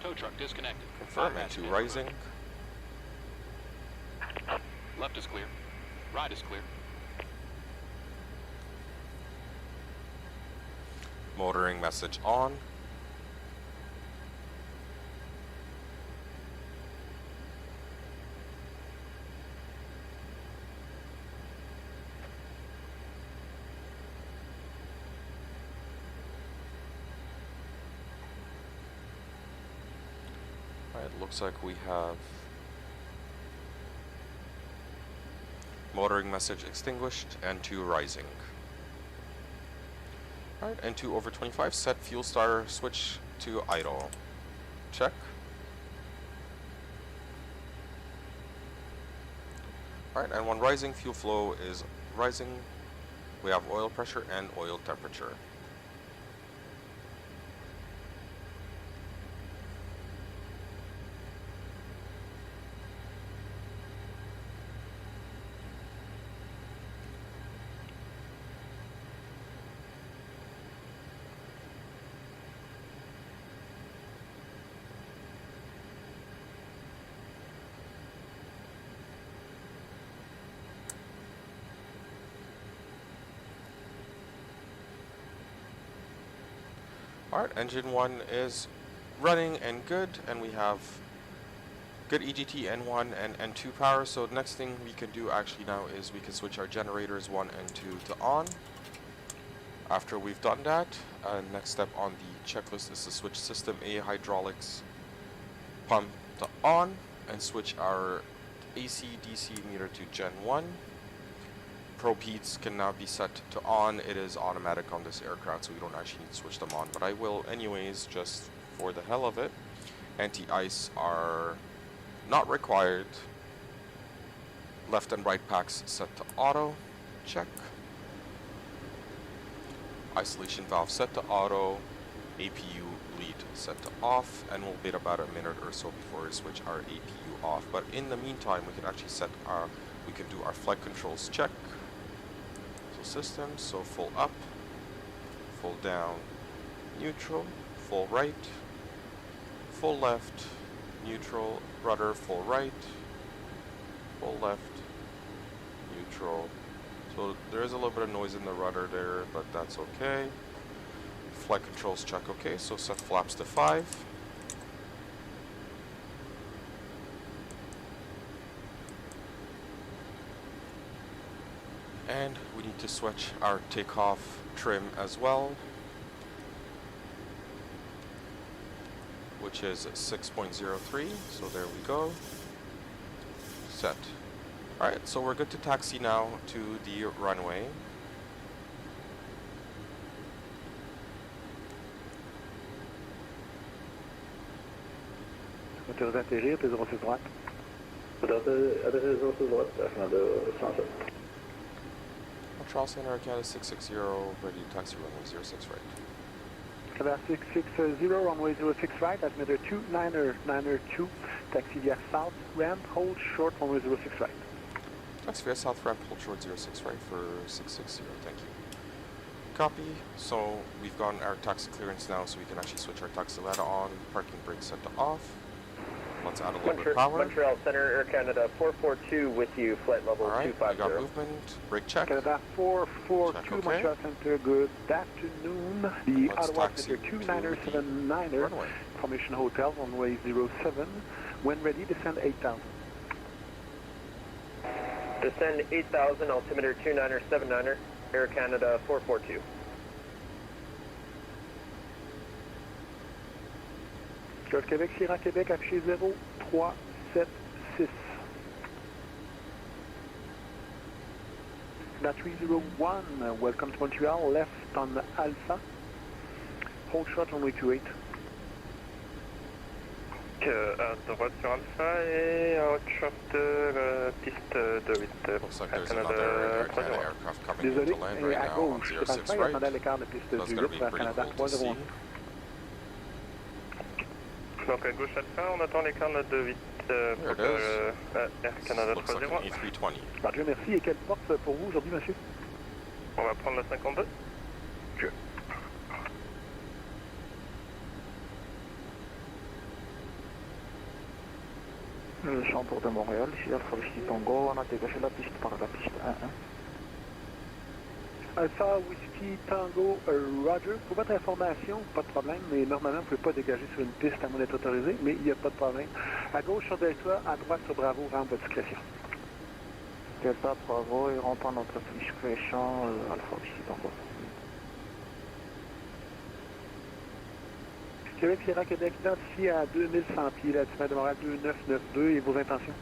Tow truck disconnected. Confirm Bypass N2 pin rising. removed. Left is clear. Right is clear. Motoring message on. Alright, looks like we have motoring message extinguished and N2 rising. Alright, N2 over 25, set fuel starter switch to idle. Check. Alright, N1 rising, fuel flow is rising. We have oil pressure and oil temperature. Alright, engine 1 is running and good, and we have Good EGT N1 and N2 power. So the next thing we can do actually now is we can switch our generators 1 and 2 to on. After we've done that, next step on the checklist is to switch system A hydraulics pump to on and switch our AC DC meter to Gen 1. Probe heats can now be set to on. It is automatic on this aircraft, so we don't actually need to switch them on, but I will anyways, just for the hell of it. Anti-ice are not required. Left and right packs set to auto. Check. Isolation valve set to auto. APU bleed set to off, and we'll wait about a minute or so before we switch our APU off. But in the meantime, we can actually we can do our flight controls check. So systems, so full up, full down, neutral, full right, full left, neutral, rudder, full right, full left, neutral. So there is a little bit of noise in the rudder there, but that's okay. Flight controls check okay, so set flaps to 5. And we need to switch our takeoff trim as well, which is 6.03, so there we go. Set. Alright, so we're good to taxi now to the runway. Autorisé à atterrir, P06 droite. Atterrir 06 droite, Canada 107. Montreal Center, Canada 660, ready to taxi runway 06 right. Canada 660, runway 06 right, altimeter 2, taxi via south ramp, hold short, runway 06 right. Taxi via south ramp, hold short 06 right for 660, thank you. Copy, so we've gotten our taxi clearance now, so we can actually switch our taxi ladder on, parking brake set to off. Let's add a little bit of power. Montreal Center, Air Canada 442 with you, flight level 250. Alright, we got movement, brake check. Canada 442, check, okay. Montreal Center, good afternoon. The Let's Ottawa taxi Center to 2979er, runway. Formation Hotel, runway 07. When ready, descend 8,000. Descend 8,000, altimeter 2979er, Air Canada 442. Golf Québec, Sierra Québec, affiché 0376. Canada 301, welcome to Montreal, left on Alpha. Hold short runway 28. À droite sur Alpha et outshot piste 28. Looks like there's another Air Canada aircraft coming in to Désolé, land et right à now on gauche, 06 Alpha, il right. attendait à l'écart de piste That's 28 going to be vers pretty Canada cool to see. 301. Donc à gauche Alpha, on attend l'écart de 28 pour Air Canada Looks like an 301. A320. Roger, merci. Et quelle porte pour vous aujourd'hui, monsieur? On va prendre la 52. Sure. Champ pour de Montréal, ici Alpha Whiskey Tango, on a dégagé la piste par la piste 1-1. Alpha Whiskey Tango Roger. Pour votre information, pas de problème, mais normalement, vous ne pouvez pas dégager sur une piste à moins d'être autorisé, mais il n'y a pas de problème. À gauche sur Delta, à droite sur Bravo, rampe votre discrétion. Delta Bravo et rentre en notre discrétion Alpha Whiskey Tango. Québec, Sierra Québec, identifié à 2100 pieds, l'altitude de Montréal 2992 et vos intentions?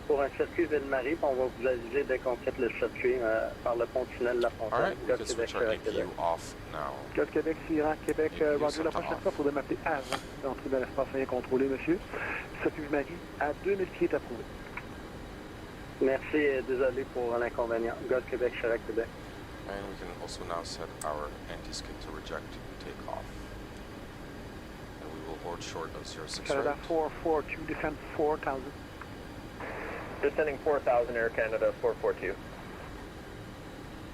Pour un circuit Ville-Marie, on va vous aviser dès qu'on quitte le circuit par le pont tunnel La Fontaine. Alright, we can switch our APU off now. Golf Québec, Sierra Québec, Roger, la prochaine fois, il faudrait m'appeler avant d'entrer dans l'espace aérien contrôlé, monsieur. Circuit Ville-Marie, à 2000 pieds est approuvé. Merci et désolé pour l'inconvénient. Golf Québec, Sierra Québec. And we can also now set our anti-skid to reject takeoff. And we will hold short of 06 Canada right. 442, descend 4,000. Descending 4,000, Air Canada 442.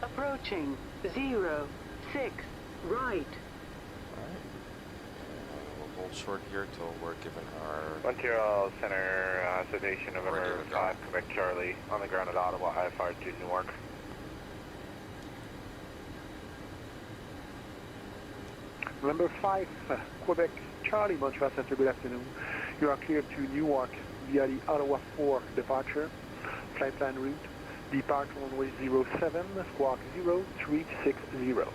Approaching 06 right. We'll hold short here till we're given our Montreal Center, Citation November ready to go. 5, Quebec Charlie, on the ground at Ottawa, iFly to Newark. Number 5, Quebec, Charlie, Montreal Center, good afternoon. You are cleared to Newark via the Ottawa 4 departure. Flight plan route. Depart runway 07, squawk 0360.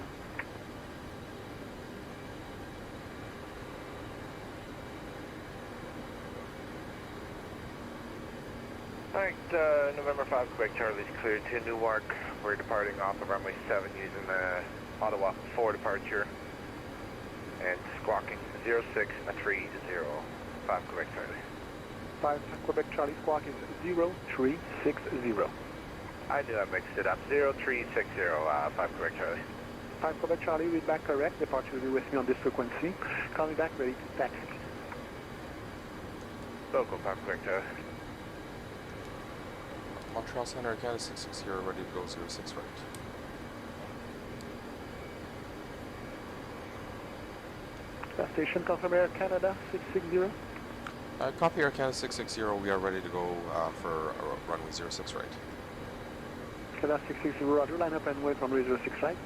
Alright, November 5, Quebec Charlie's cleared to Newark. We're departing off of runway 7 using the Ottawa 4 departure. And squawking 0630. 5 Quebec Charlie. 5 Quebec Charlie, squawk is 0360. I knew I mixed it up. 0360, 5 Quebec Charlie. 5 Quebec Charlie, read back correct. Departure will be with me on this frequency. Call me back, ready to taxi. Local 5 Quebec Charlie. Montreal Center, Canada 660, ready to go 06 right. Station, confirm Air Canada 660. Copy Air Canada 660, we are ready to go for runway 06 right. Canada 660, roger, line up and wait runway 06 right.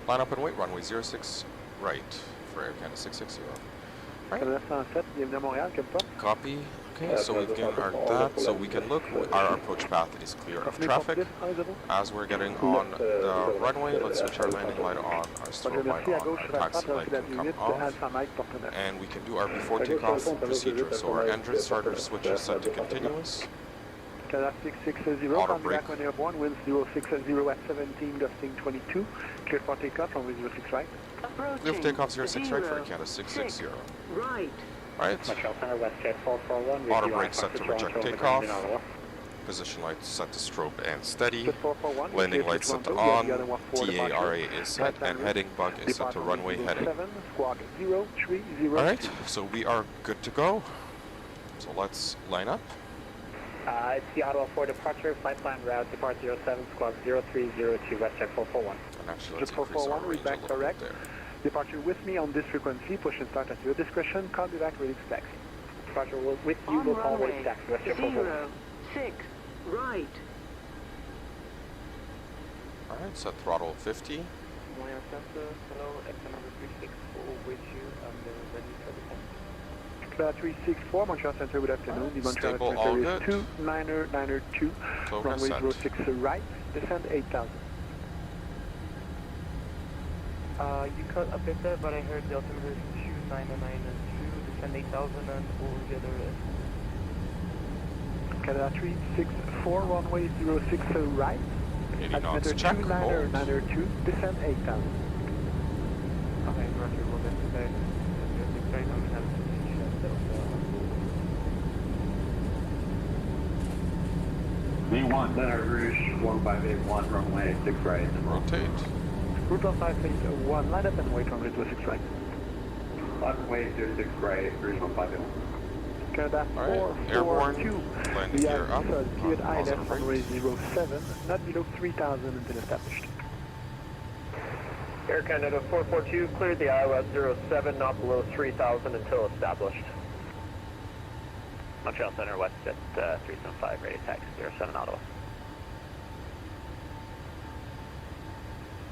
Line up and wait, runway 06 right for Air Canada 660. Right. Canada 107, bienvenue à Montréal, quel pas? Copy. Okay, so we've given our that, so we can look. Our approach path is clear of traffic. As we're getting on the runway, let's switch our landing light on, our strobe light on, our taxi light can come off, and we can do our before takeoff procedure. So our engine starter switch is set to continuous. Canada 660, contact on airborne, winds 060 at 17, gusting 22, clear for takeoff, runway 06 right. Clear for takeoff 06 right for Canada 660. Right. Right. Montreal Center, WestJet 441. Auto brake set to reject takeoff. Position lights set to strobe and steady. Landing lights set to on. TARA is set and heading bug is set to runway heading. Alright, so we are good to go. So let's line up. It's the Ottawa 4 departure, flight plan route, depart 07, squawk 0302, WestJet 441. And actually, let's increase our range a little bit there. Departure with me on this frequency, push and start at your discretion, call me back, ready to taxi. Departure with you, will call ready to taxi, WestJet 441. 06, right. Alright, set throttle 50. Montreal Center, hello, X-number 364 with you, and ready for the taxi. 364, Montreal Center, good afternoon. The Montreal Stable, all Center good. is 2992, runway 06 right, descend 8000. You cut a bit there, but I heard the altimeter is 2992, descend 8000 and all the other Canada 364, runway 06 right. 80 knots, Altimeter check, hold. 2992, descend 8000. Okay, roger, we'll get to that. Right, I'm gonna have V1, Center Rouge 1581, runway 6 right. Rotate. Route 1581, line up and wait runway 06 right. Runway 06 right, Rouge 1581. Canada Alright, 442. landing gear up. Cleared ILS runway 07, not below 3000 until established. Air Canada 442, cleared the ILS 07, not below 3000 until established. Montreal Center, WestJet 375, ready to taxi 07 Ottawa.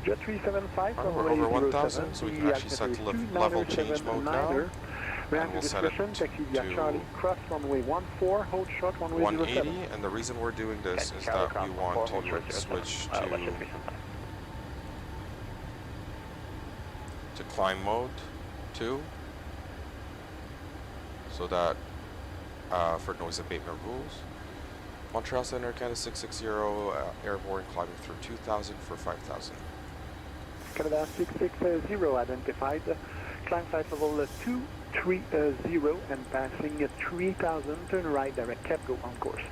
Jet 375, We're over 1000, so we can actually set level change mode now. And we'll set it to Charlie, cross runway 14, hold short runway 180, and the reason we're doing this is that we want to switch to climb mode 2, so that for noise abatement rules. Montreal Center, Canada 660, airborne climbing through 2000 for 5000. Canada 660 identified, climb flight level 230 and passing 3000, turn right, direct cap, go on course.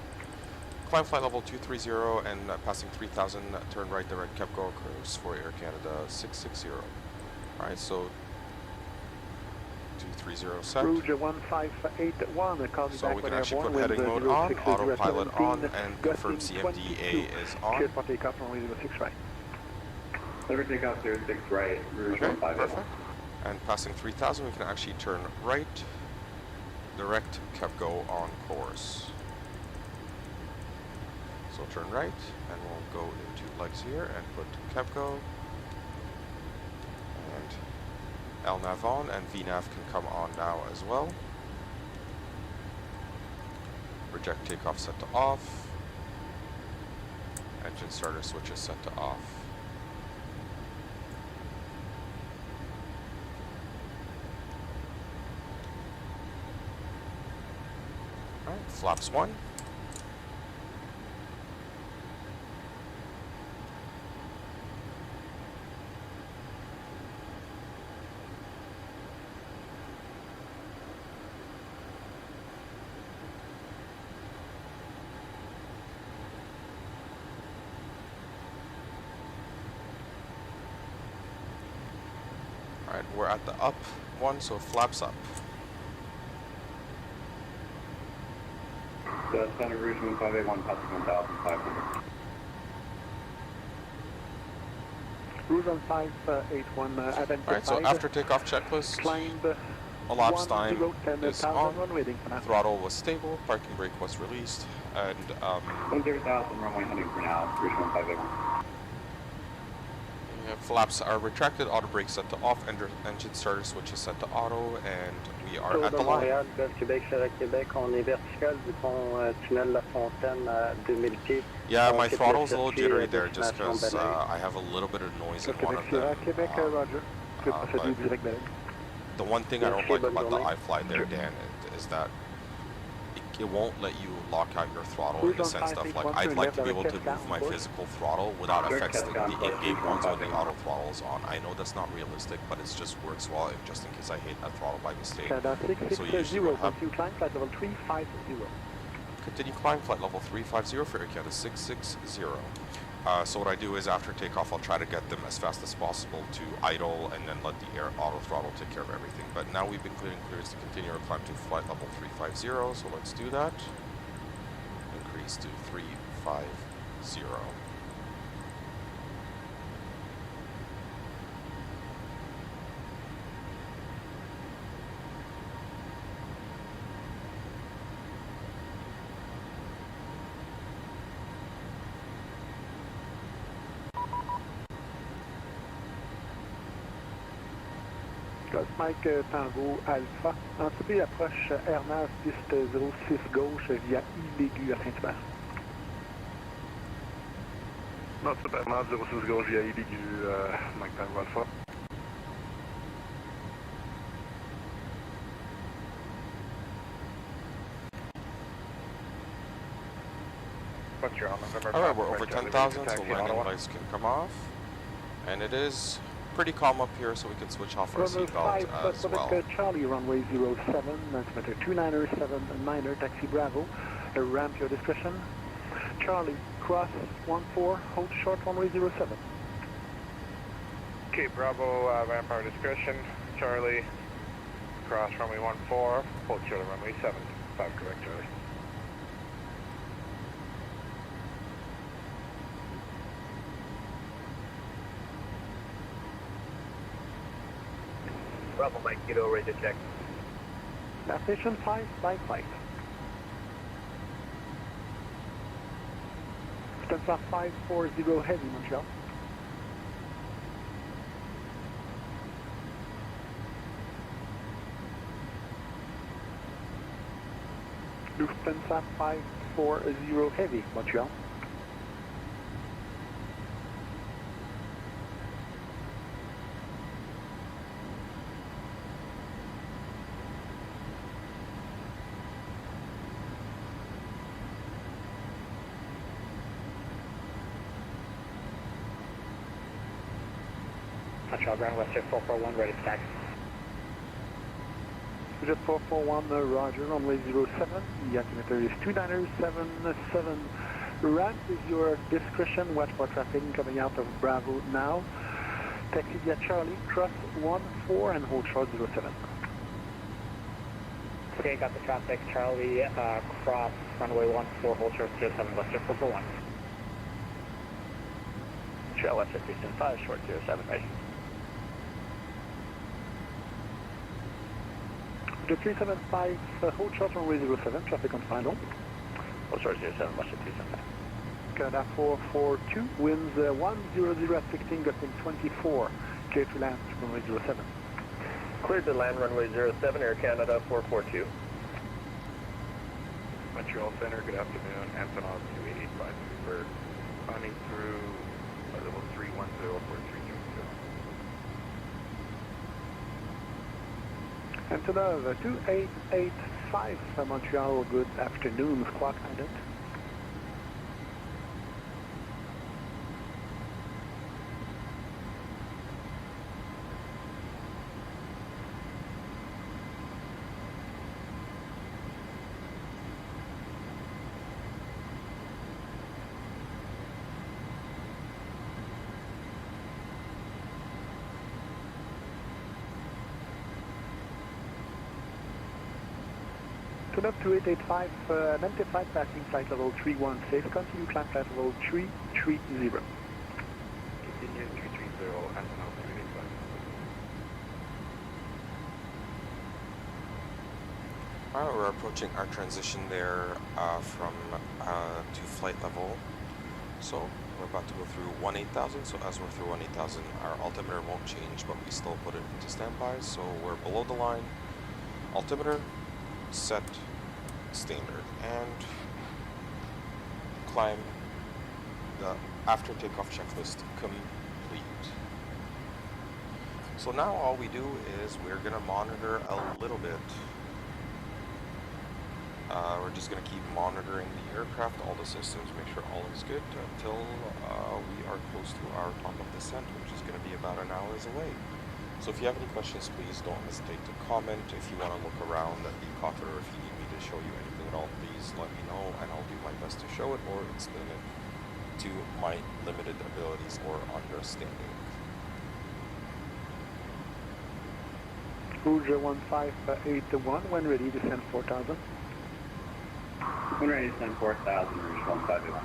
Climb flight level 230 and passing 3000, turn right, direct cap, go on course for Air Canada 660. Alright, so 230 set. Rouge 1581, call me So back we when can actually put airborne heading with mode on, 06 autopilot on, 17, and confirm gusting CMDA 22. is on. Cleared for takeoff runway 06 right. Clear for takeoff 06 right, Rouge Okay, 1581. perfect. And passing 3000, we can actually turn right, direct, cap go on course. So turn right, and we'll go into legs here and put cap go. And LNAV on, and VNAV can come on now as well. Project takeoff set to off. Engine starter switch is set to off. Alright, flaps 1. Alright, we're at the up one, so flaps up. The Center Rouge 581 passing 1,500. Rouge on 581, identified. Alright, so after takeoff checklist, climbed elapsed time 10 is 10,000 on, waiting for now. throttle was stable, parking brake was released, and 10,000 runway hunting for now, Rouge 1581. flaps are retracted, auto brake set to off, engine starter switch is set to auto, and we are at the line. Montréal, Golfe Québec, Sierra Québec, on est vertical du pont tunnel La Fontaine à 2000 pieds. Yeah, my throttle's a little jittery there just because I have a little bit of noise in one of them. Québec, Roger. The one thing I don't like about the iFly there, Dan, is that it won't let you lock out your throttle in the sense of, like, I'd like to be able to move my physical throttle without affecting the in-game ones when the auto throttle is on. I know that's not realistic, but it just works well just in case I hit a throttle by mistake. So usually what happens... Climb flight level 350. Continue climb flight level 350 for Air Canada 660. So what I do is after takeoff, I'll try to get them as fast as possible to idle and then let the air auto throttle take care of everything. But now we've been cleared and clears to continue our climb to flight level 350, so let's do that. Increase to 350. Mike Tango Alpha, anticipé approche Airnav piste 06 gauche via Illégu à Saint-Hubert. Anticipé Airnav 06 gauche via Illégu, Mike Tango Alpha. Alright, we're over 10,000, so landing lights can come off. And it is pretty calm up here, so we can switch off our seatbelt as well. Charlie, runway 07, altimeter 2979er, taxi Bravo, ramp your discretion. Charlie, cross 14, hold short, runway 07. Okay, Bravo, ramp our discretion. Charlie, cross runway 14, hold short of runway 7. 5 correct, Charlie. Bravo Mike, Kilo, ready to check. Station 5, by flight. Lufthansa 540 heavy, Montreal. Lufthansa 540 heavy, Montreal. Montreal ground, Western 441, ready for taxi. Jet 441, Roger, runway 07, the altimeter is 2977. Ramp is your discretion, watch for traffic coming out of Bravo now. Taxi via Charlie, cross 14 and hold short 07. Okay, got the traffic, Charlie, cross runway 14, hold short 07, Western 441. Trail Western 375, short 07, ready. The 375, hold short runway 07, traffic on final. Hold short 07, Western 375. Canada 442, winds 100 at 16, gusting 24, clear to land runway 07. Cleared to land runway 07, Air Canada 442. Montreal Center, good afternoon. Antonov 2885 for running through level 310 for 320. Antonov 2885 Montreal, good afternoon, squawk ident. Up 2885, empty flight passing flight level 316, continue climb flight level 330. Continue 330, Antonov 2885. Alright, we're approaching our transition there from to flight level. So we're about to go through 18,000. So as we're through 18,000, our altimeter won't change, but we still put it into standby. So we're below the line. Altimeter set, standard, and climb the after takeoff checklist complete. So now all we do is we're gonna monitor a little bit. We're just gonna keep monitoring the aircraft, all the systems, make sure all is good until we are close to our top of descent, which is gonna be about an hour's away. So if you have any questions, please don't hesitate to comment. If you want to look around at the copter, or if you need me to show you anything at all, please let me know and I'll do my best to show it or explain it to my limited abilities or understanding. Rouge 1581, when ready, descend 4000. When ready to send 4,000, Rouge 1581.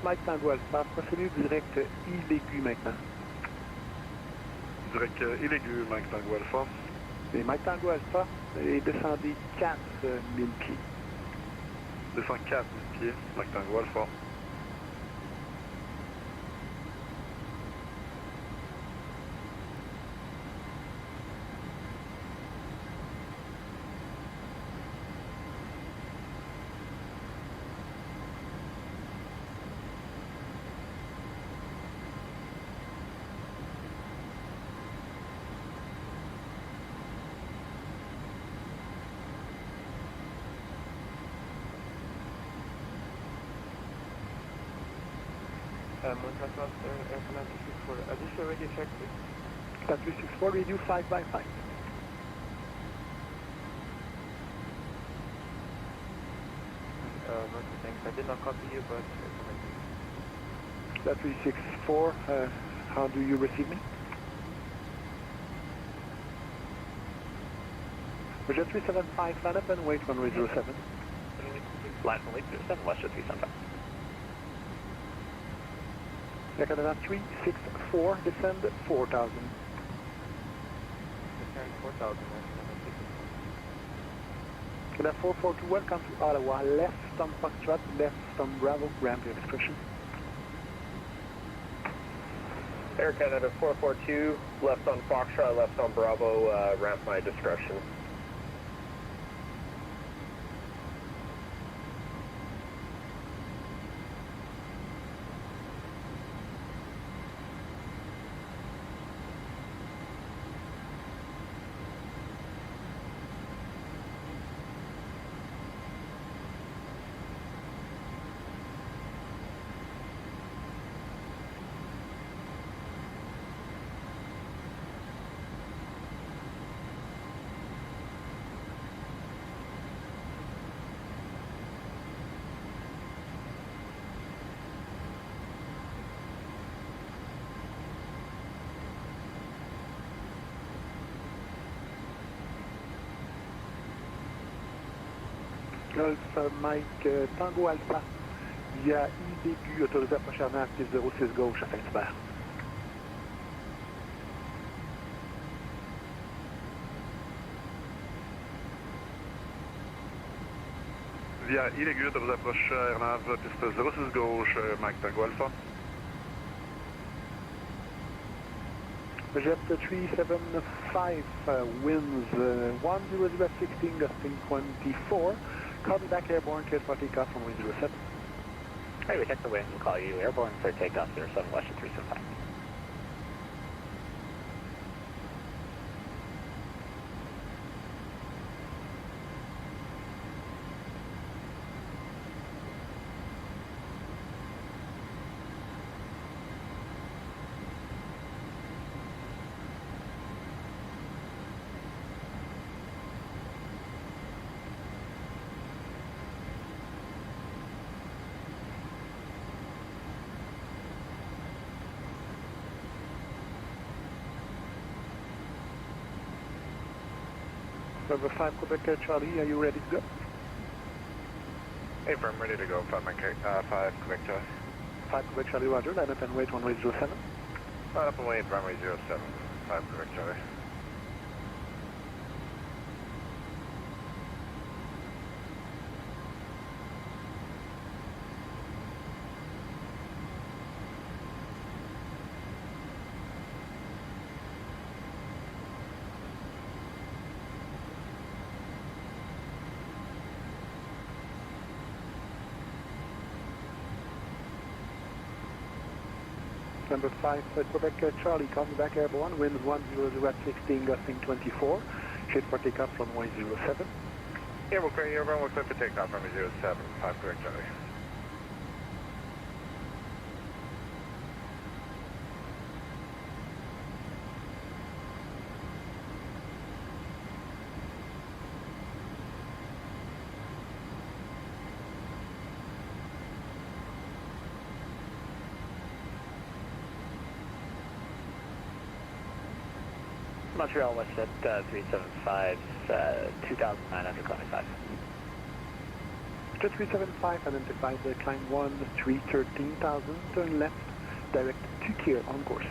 Mike Tango Alpha, procédure direct illaigu maintenant. Direct illaigu, Mike Tango Alpha. Et Mike Tango Alpha est descendu 4000 pieds. Descend 4000 pieds, Mike Tango Alpha. Montreal Air Command 364, additional radio check, please. 364, radio 5x5. Mercy, thanks. I did not copy you, but... 364, how do you receive me? Roger 375, stand up and wait 1007. Line from Leap 07, West 375. Canada 364, descend 4000. Descend 4,000, Canada 442, welcome to Ottawa, left on Foxtrot, left on Bravo, ramp your discretion. Air Canada 442, left on Foxtrot, left on Bravo, ramp my discretion. Golf Mike Tango Alpha, via IDQ, autorisé approchement actif 06 gauche à Saint-Hubert. Via Illégude, vous approche Airnav, piste 06 gauche, Mike Tango Alpha. Jet 375, winds 10016, gusting 24. Call me back airborne, cleared for takeoff from 107. Hey, we check the wind, we'll call you airborne for takeoff 07 West 375. Number 5 Quebec Charlie, are you ready to go? Hey, firm, ready to go. 5 Quebec Charlie. 5 Quebec Charlie, roger. Line up and wait, runway 07. Line up and wait, runway 07. 5 Quebec Charlie. Number 5 Quebec Charlie, call me back airborne, winds 10016, gusting 24. Cleared for takeoff from 107. Yeah, we'll clear airborne, we'll clear for takeoff, runway 07. 5 Quebec Charlie. Montreal West at 375, 2,925. Jet 375, identified climb 1, 13,000, turn left, direct 2 clear on course.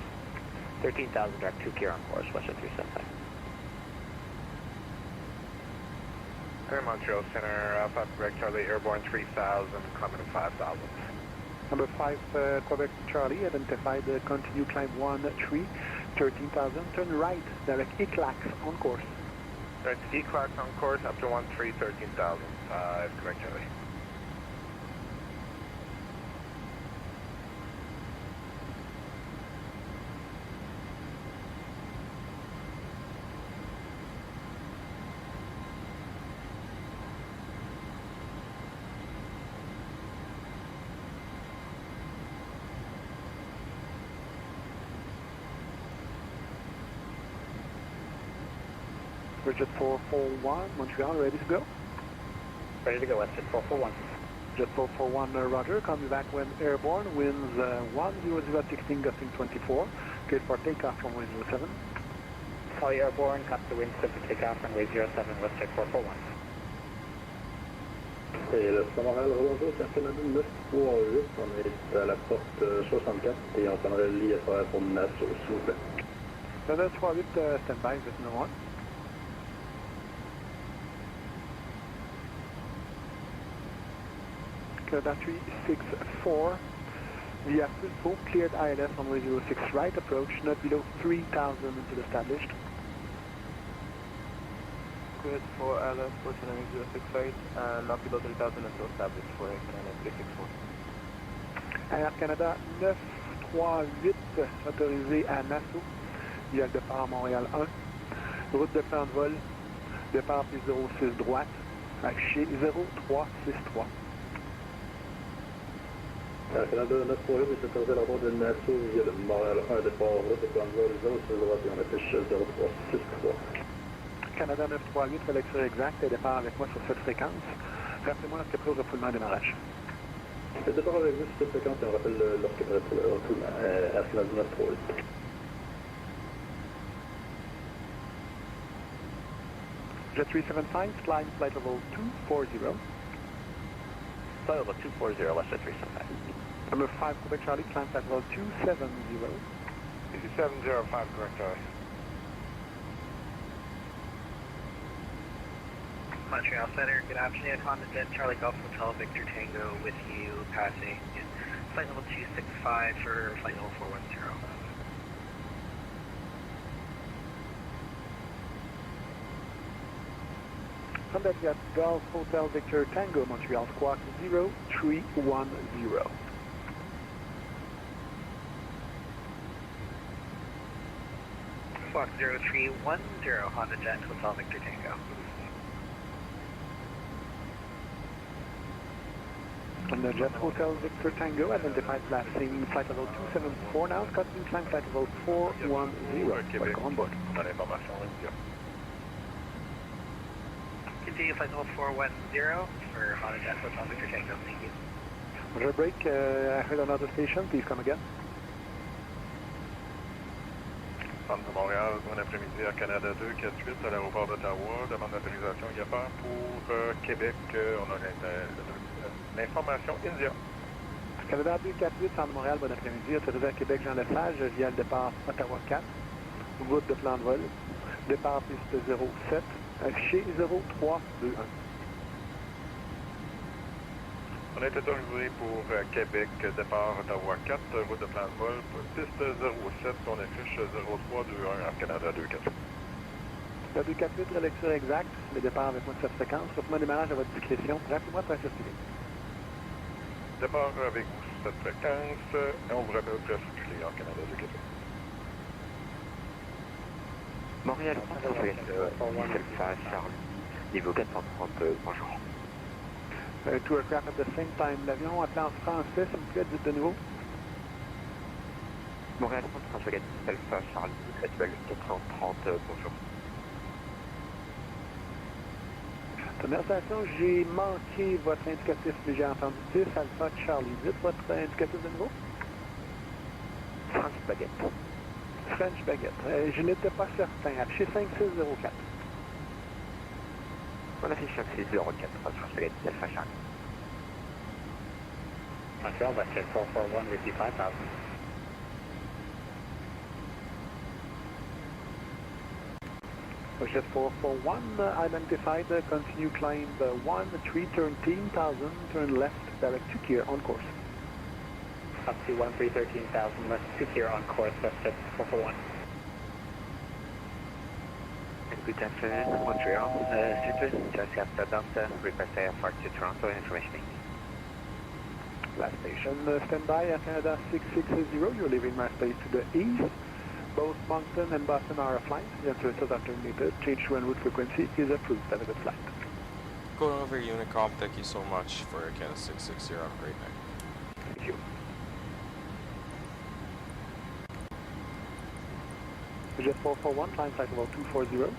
13,000 direct 2 clear on course, West at 375. Clear Montreal Center, 5 Quebec Charlie, airborne 3,000, climbing to 5,000. Number 5 Quebec Charlie, identified continue climb 1, 3, 13,000, turn right, direct ActiveSky on course. Direct ActiveSky on course, up to 13, 13,000, 5 Quebec Charlie. Jet 441, Montreal, ready to go? Ready to go, West at 441. Jet 441, Roger, call me back when airborne, winds 10016, gusting 24, cleared for takeoff from 107. Call you airborne, copy the wind, clear for takeoff, runway 07, West at 441. Et le Montréal, bonjour, c'est un Canada 938, on est à la porte 64 et on prendrait l'IFR pour Nassau, s'il vous plaît. Canada 38, stand-by, jet number 1. Canada 364, via full cleared ILS on runway 06 right, approach not below 3,000 until established. Cleared for ILS, approach runway 06 right, not below 3,000 until established for Canada 364. Air Canada 938, autorisé à Nassau, via le départ Montréal 1, route de plan de vol, départ P06 droite, affiché 0363. Air Canada 938, c'est autorisé à la bord de Nassau via le Montréal 1, départ route de plan de vol 06 droite et on affiche 0363. Canada 938, collection exacte et départ avec moi sur cette fréquence. Rappelez-moi lorsque prêt au refoulement et démarrage. Le départ avec vous sur cette fréquence et on rappelle lorsque prêt pour le refoulement. Air Canada 938. Jet 375, climb flight level 240. Flight level 240, West at 375. Number 5 Quebec Charlie, climb flight level 270. 270, 5 Quebec Charlie. Montreal Center, good afternoon. Honda Jet Charlie Golf Hotel Victor Tango with you, passing flight level 265 for flight level 410. Honda Jet Golf Hotel Victor Tango Montreal Squawk 0310. Squawk 0310, Honda Jet Hotel Victor Tango. Honda Jet Hotel Victor Tango, identified passing flight level 274 now, cutting climb flight level 410. Welcome on board. Continue flight level 410 for Honda Jet Hotel Victor Tango, thank you. Roger break, I heard another station, please come again. Centre de Montréal, bon après-midi, Air Canada 248 à l'aéroport d'Ottawa, demande d'autorisation GAFA pour Québec, on a l'information India. Canada 248, Centre de Montréal, bon après-midi, autorisé à Québec, Jean Lesage, via le départ Ottawa 4, route de plan de vol, départ piste 07, affiché 0321. On est autorisé pour Québec, départ Ottawa 4, route de plan de vol, piste 07, on affiche 0321 Air Canada 248. La 248, la lecture exacte, le départ avec moi de cette fréquence, refais-moi un démarrage à votre discrétion, rappelez-moi pour circuler. Départ avec vous sur cette fréquence, et on vous rappelle pour circuler Air Canada 248. Montréal, Alpha Charles, niveau 430, bonjour. Two aircraft at the same time. L'avion appelé en français, s'il vous plaît, dites de nouveau. Montréal, Alpha Charles, actuel 430, bonjour. Première station, j'ai manqué votre indicatif, mais j'ai entendu 10 Alpha Charlie. Dites votre indicatif de nouveau. French Baguette. French Baguette. Je n'étais pas certain. Affiché 5604. On affiche 5604, French Baguette, Alpha Charlie. Montreal, Western 441, receive 5000. Jet 441, identified, continue climb 13, turn 13,000, turn left, direct 2 clear, on course. Up to 13,000, left 2 clear, on course, Westjet 441. Good afternoon, Montreal. Citizen, just after Delta, request airport to Toronto, information. Last station, standby, Air Canada 660, you're leaving my space to the east. Both Moncton and Boston are flights. The answers are terminated. Change to en route frequency is approved. Have a good flight. Going over Unicom, thank you so much for Canada 660. Have a great night. Thank you. Jet 441, climb flight level 240.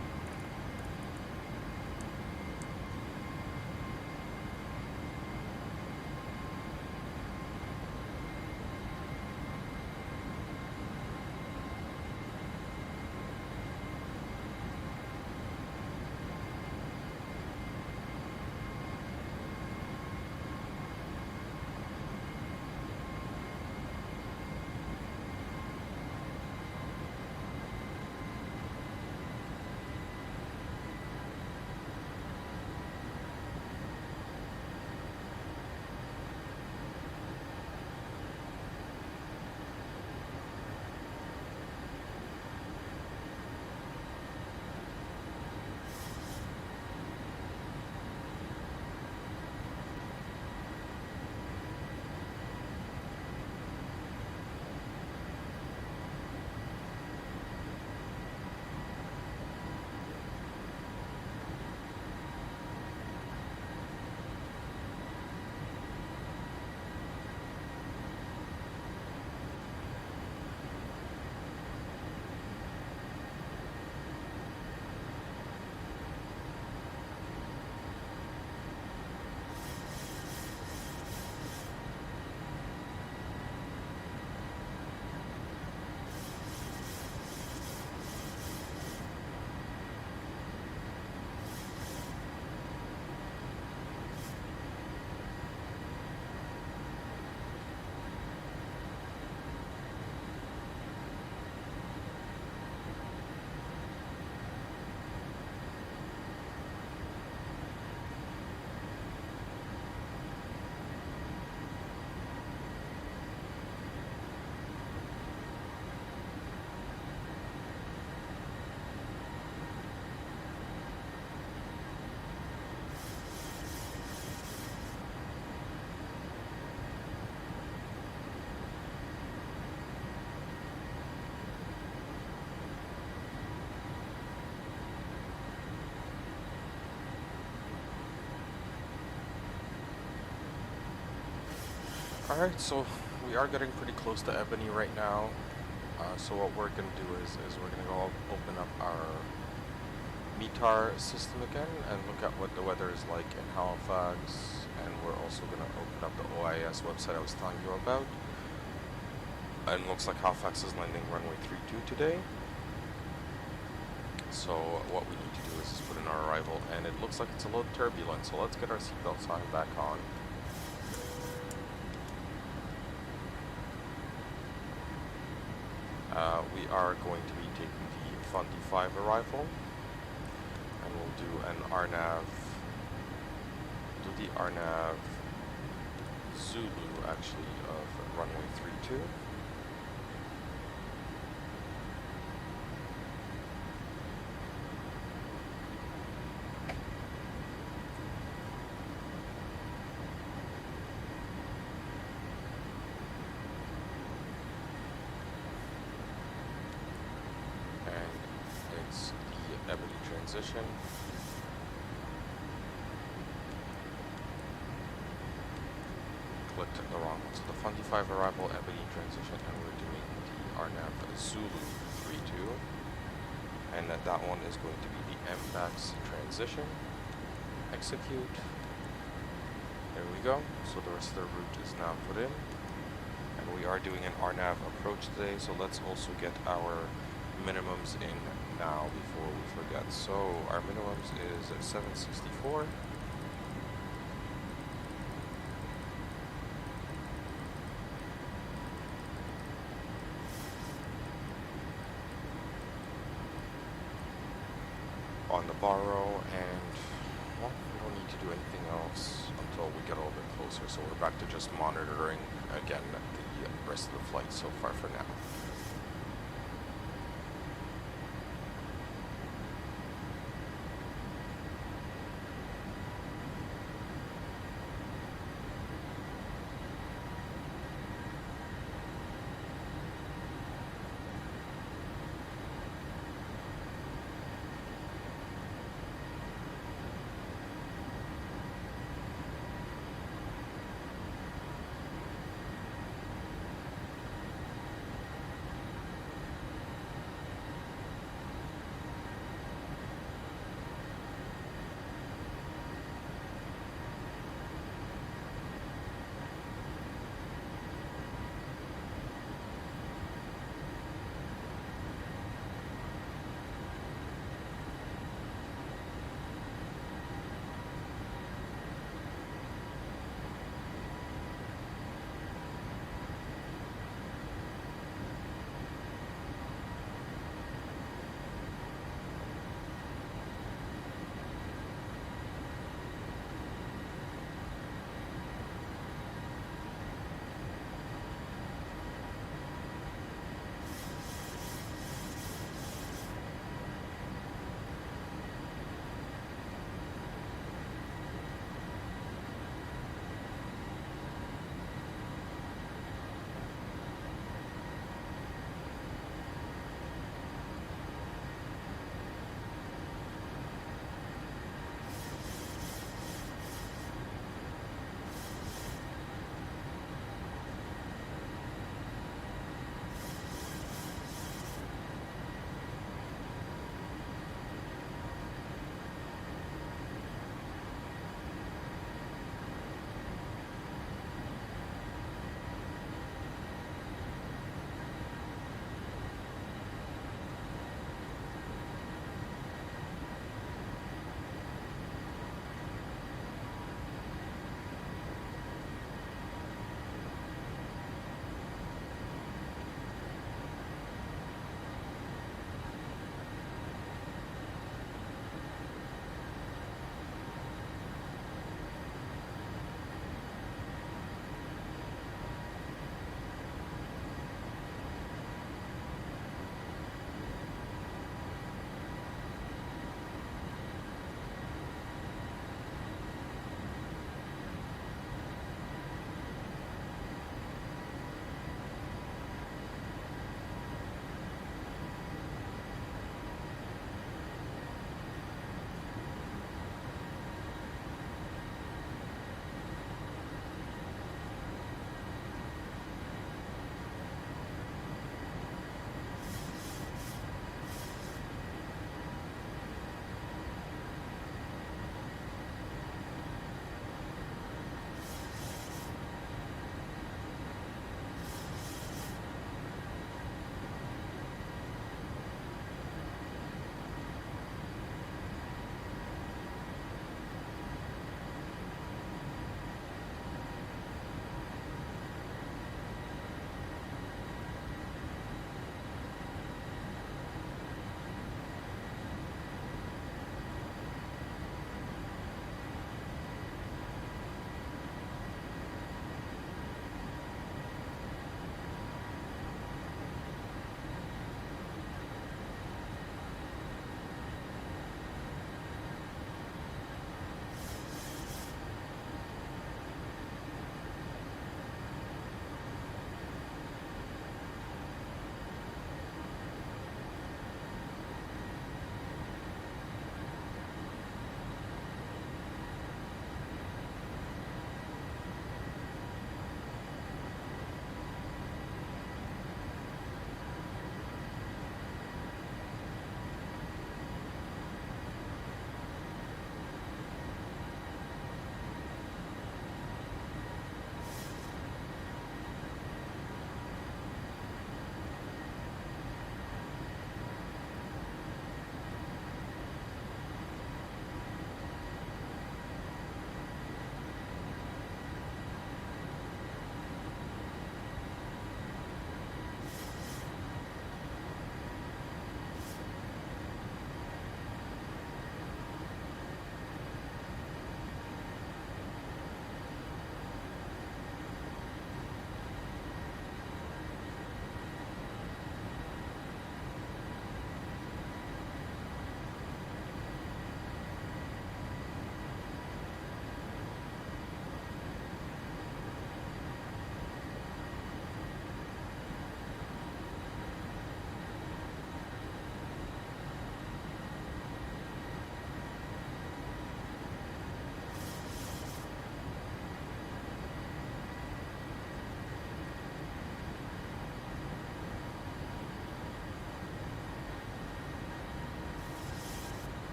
Alright, so we are getting pretty close to Ebony right now. So what we're going to do is we're going to go open up our METAR system again and look at what the weather is like in Halifax. And we're also going to open up the OIS website I was telling you about. And looks like Halifax is landing runway 32 today. So what we need to do is just put in our arrival, and it looks like it's a little turbulent, so let's get our seatbelt sign back on. We are going to be taking the FlyTampa arrival, and we'll do an RNAV, Zulu actually, of runway 32. Ebony transition. Clicked the wrong one. So the FlyTampa arrival, Ebony transition, and we're doing the RNAV Zulu 32. And that one is going to be the MBAX transition. Execute. There we go. So the rest of the route is now put in. And we are doing an RNAV approach today, so let's also get our minimums in now before we forget. So our minimums is at 764. On the borrow, and well, we don't need to do anything else until we get a little bit closer. So we're back to just monitoring again the rest of the flight so far for now.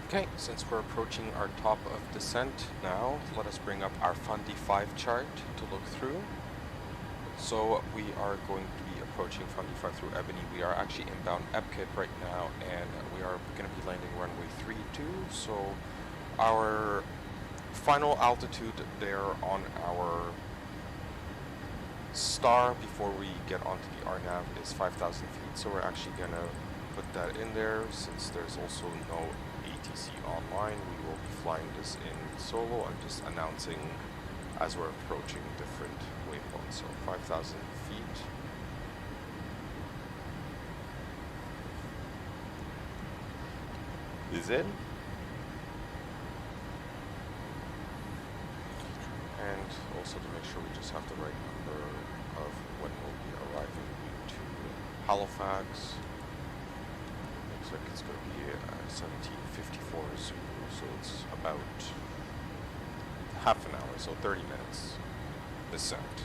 Okay, since we're approaching our top of descent now, let us bring up our FSimStudios chart to look through. So we are going to be approaching FSimStudios through Ebony. We are actually inbound Epkit right now, and we are going to be landing runway 32. So our final altitude there on our star before we get onto the RNAV is 5,000 feet. So we're actually going to put that in there. Since there's also no ATC online, we will be flying this in solo. I'm just announcing as we're approaching different waypoints. So 5,000 feet. Is in. And also to make sure we just have the right number of when we'll be arriving to Halifax. Looks like it's going to be 17:54 Zulu, so it's about half an hour, so 30 minutes descent.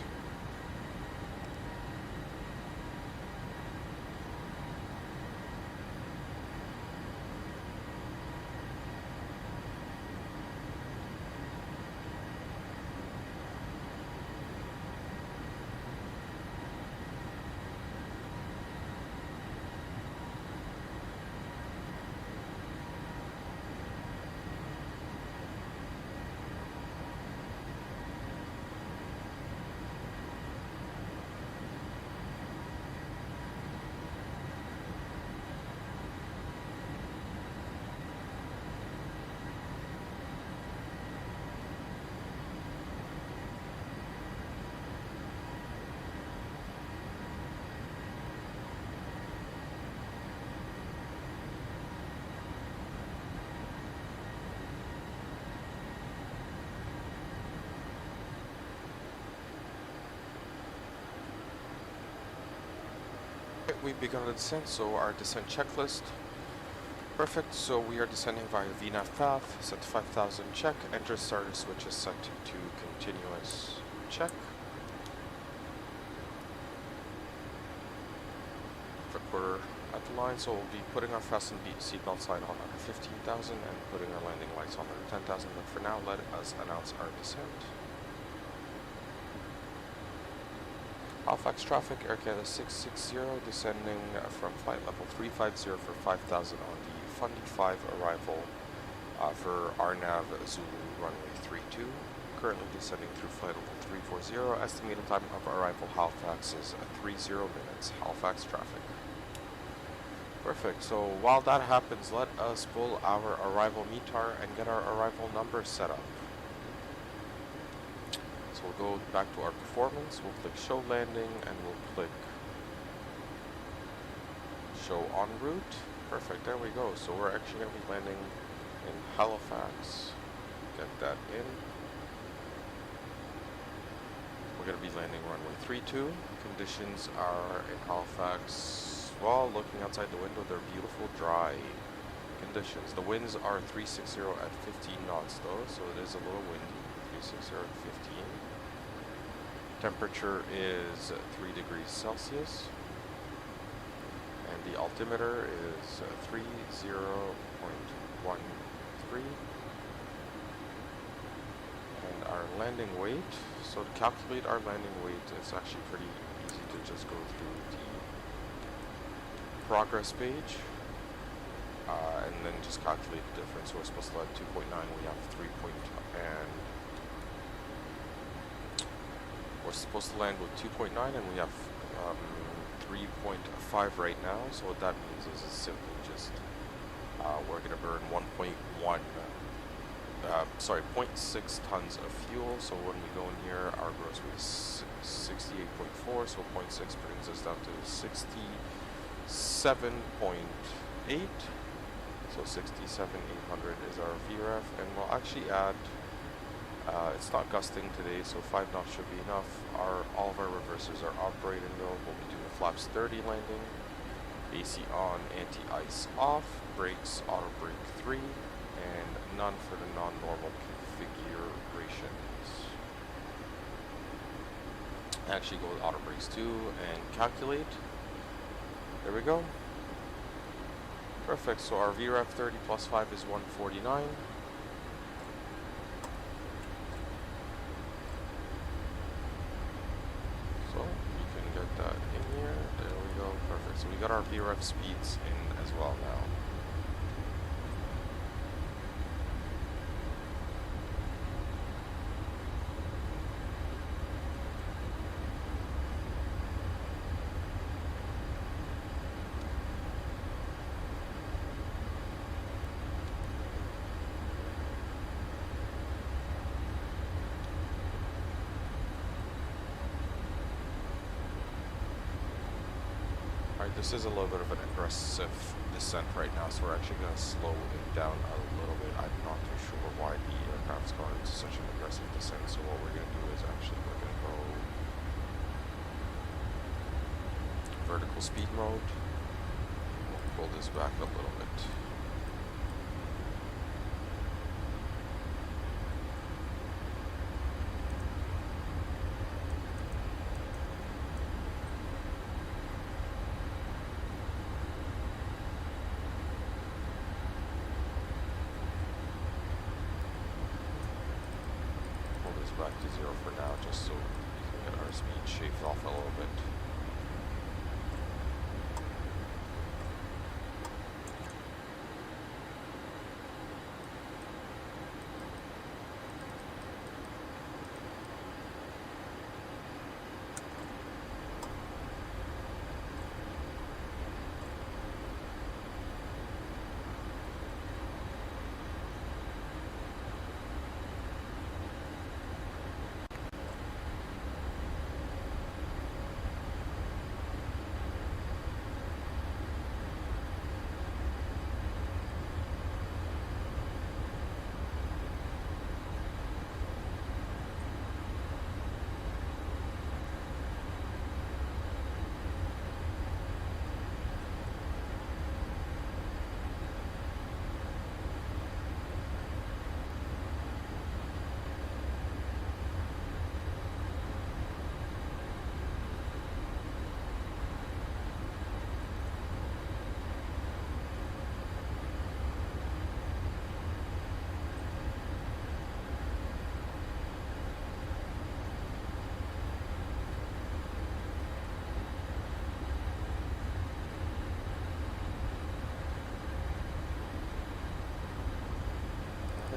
We've begun the descent, so our descent checklist. Perfect, so we are descending via VNAV path, set to 5,000 check, enter starter switch is set to continuous check. For quarter at the line, so we'll be putting our fasten seatbelt sign on under 15,000 and putting our landing lights on under 10,000, but for now let us announce our descent. Halifax traffic, Air Canada 660, descending from flight level 350 for 5,000 on the FSimStudios 5 arrival for RNAV Zulu runway 32. Currently descending through flight level 340. Estimated time of arrival Halifax is 30 minutes. Halifax traffic. Perfect. So while that happens, let us pull our arrival METAR and get our arrival number set up. So we'll go back to our performance, we'll click show landing, and we'll click show en route. Perfect, there we go. So we're actually going to be landing in Halifax. Get that in. We're going to be landing runway 32. Conditions are in Halifax, well, looking outside the window, they're beautiful, dry conditions. The winds are 360 at 15 knots though, so it is a little windy. 360 at 15. Temperature is 3 degrees Celsius, and the altimeter is 30.13. And our landing weight, so to calculate our landing weight, it's actually pretty easy to just go through the progress page and then just calculate the difference. So we're supposed to land 2.9, we have 3. We're supposed to land with 2.9 and we have 3.5 right now. So what that means is it's simply just we're going to burn 0.6 tons of fuel. So when we go in here, our gross weight is 68.4. So 0.6 brings us down to 67.8. So 67,800 is our VREF, and we'll actually add. It's not gusting today, so 5 knots should be enough. All of our reversers are operating though. We'll be doing flaps 30 landing, AC on, anti-ice off, brakes auto brake 3, and none for the non-normal configurations. Actually go with auto brakes 2 and calculate. There we go. Perfect, so our VREF 30 plus 5 is 149. So we can get that in here. There we go, perfect. So we got our VREF speeds in as well now. Alright, this is a little bit of an aggressive descent right now, so we're actually going to slow it down a little bit. I'm not too sure why the aircraft's gone into such an aggressive descent, so what we're going to do is actually we're going to go vertical speed mode. We'll pull this back a little bit. Back to 0 for now, just so we can get our speed shaved off a little bit.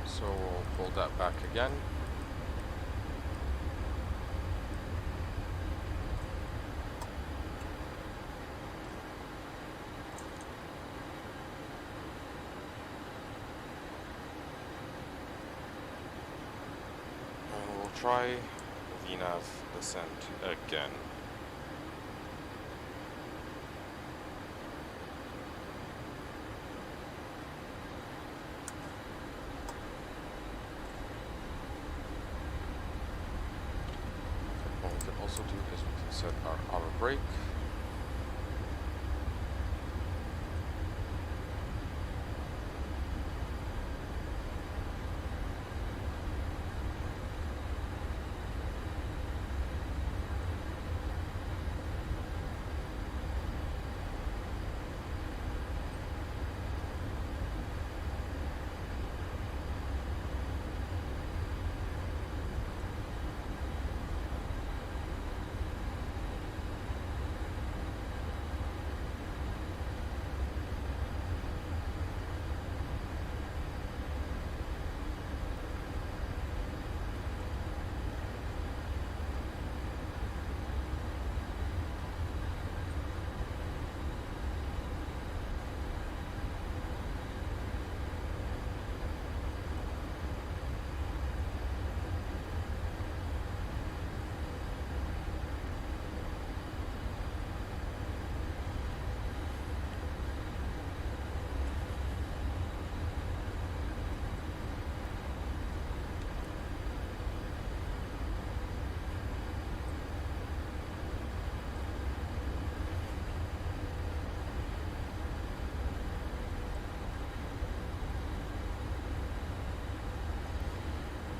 So we'll pull that back again. And we'll try VNAV descent again. Also do is we can set our auto brake.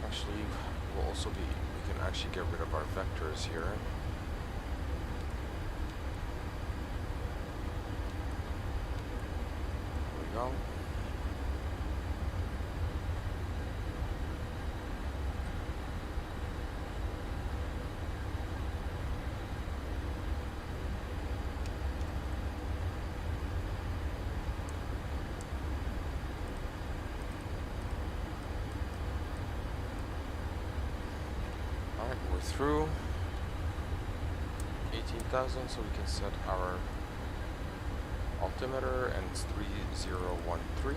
Actually, we'll also be, we can actually get rid of our vectors here. through 18,000, so we can set our altimeter, and it's 3013.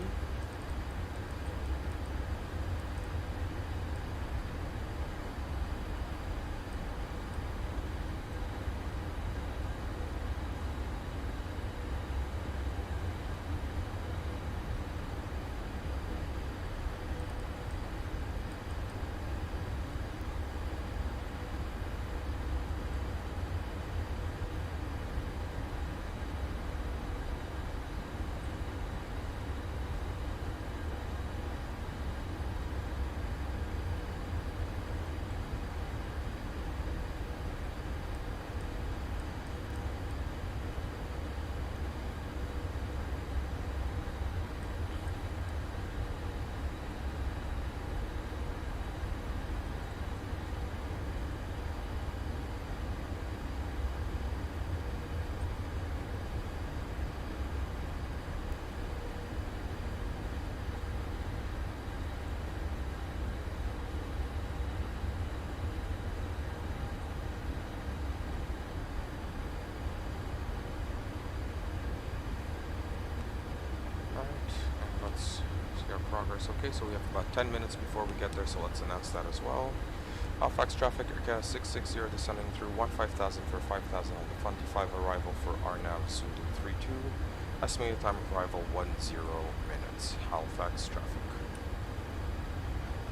Progress. Okay, so we have about 10 minutes before we get there, so let's announce that as well. Halifax traffic, Air Canada 660 descending through 15,000 for 5,000 on the 25 arrival for RNAV soon to 32. Estimated time of arrival 10 minutes. Halifax traffic.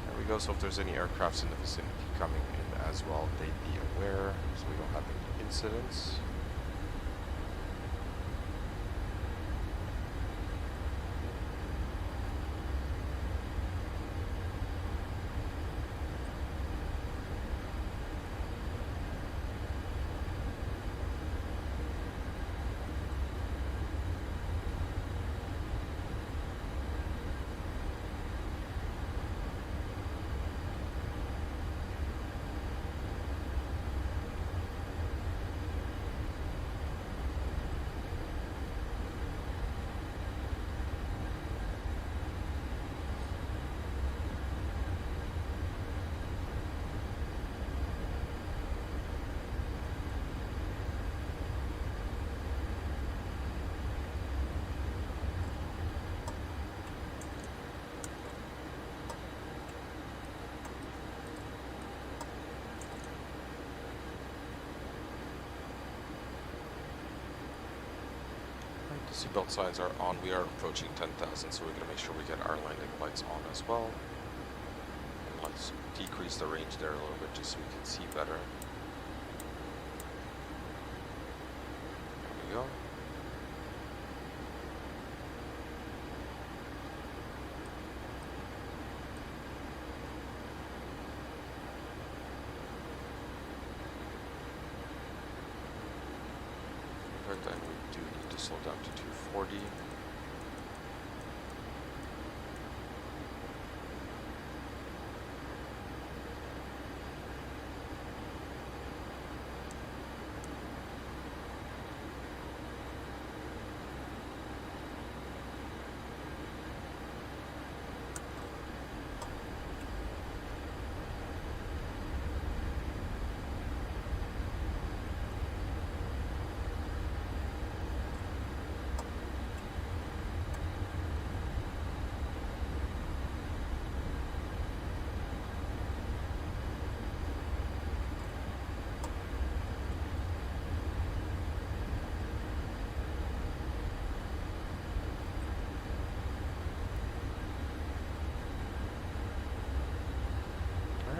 There we go, so if there's any aircrafts in the vicinity coming in as well, they'd be aware, so we don't have any incidents. Seatbelt signs are on. We are approaching 10,000, so we're going to make sure we get our landing lights on as well. And let's decrease the range there a little bit just so we can see better. There we go. Perfect, and we do need to slow down to 240.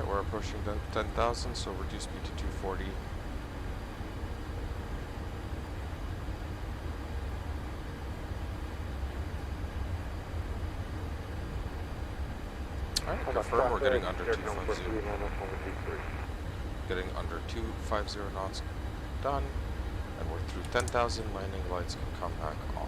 We're approaching the 10,000, so reduce speed to 240. Alright, confirm we're getting under 250. Getting under 250 knots done. And we're through 10,000, landing lights can come back on.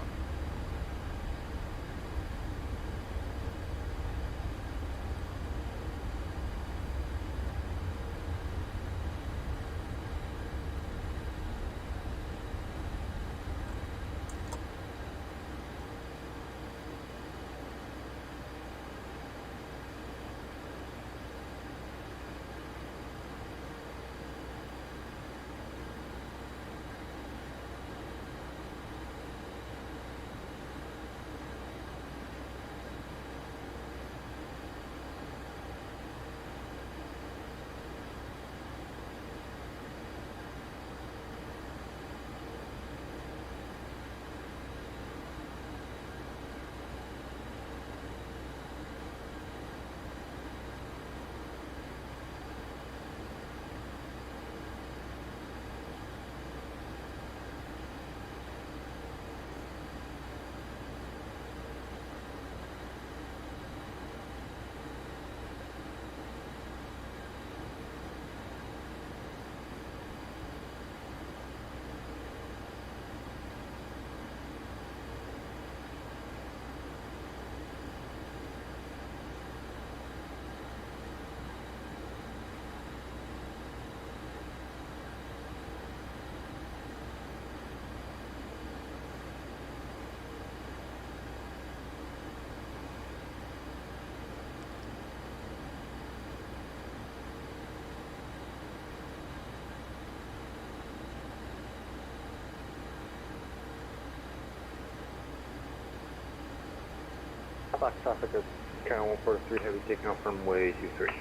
Halifax traffic is Canada 143 Heavy taking off from runway 23.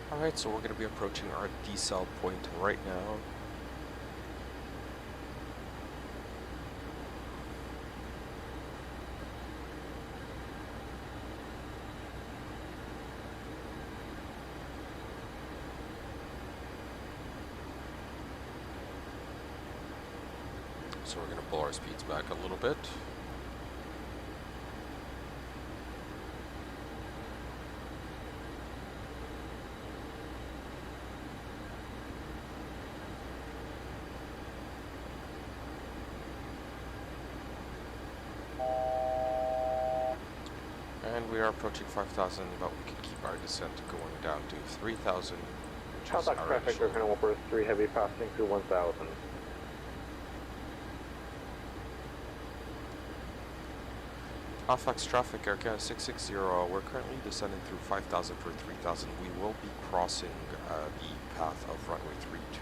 Alright, so we're going to be approaching our decel point right now. So we're going to pull our speeds back a little bit. And we are approaching 5,000, but we can keep our descent going down to 3,000, which is our traffic, initial. Canada 143 Heavy passing through 1,000. Halifax traffic, Air Canada 660, we're currently descending through 5,000 for 3,000. We will be crossing the path of runway 32.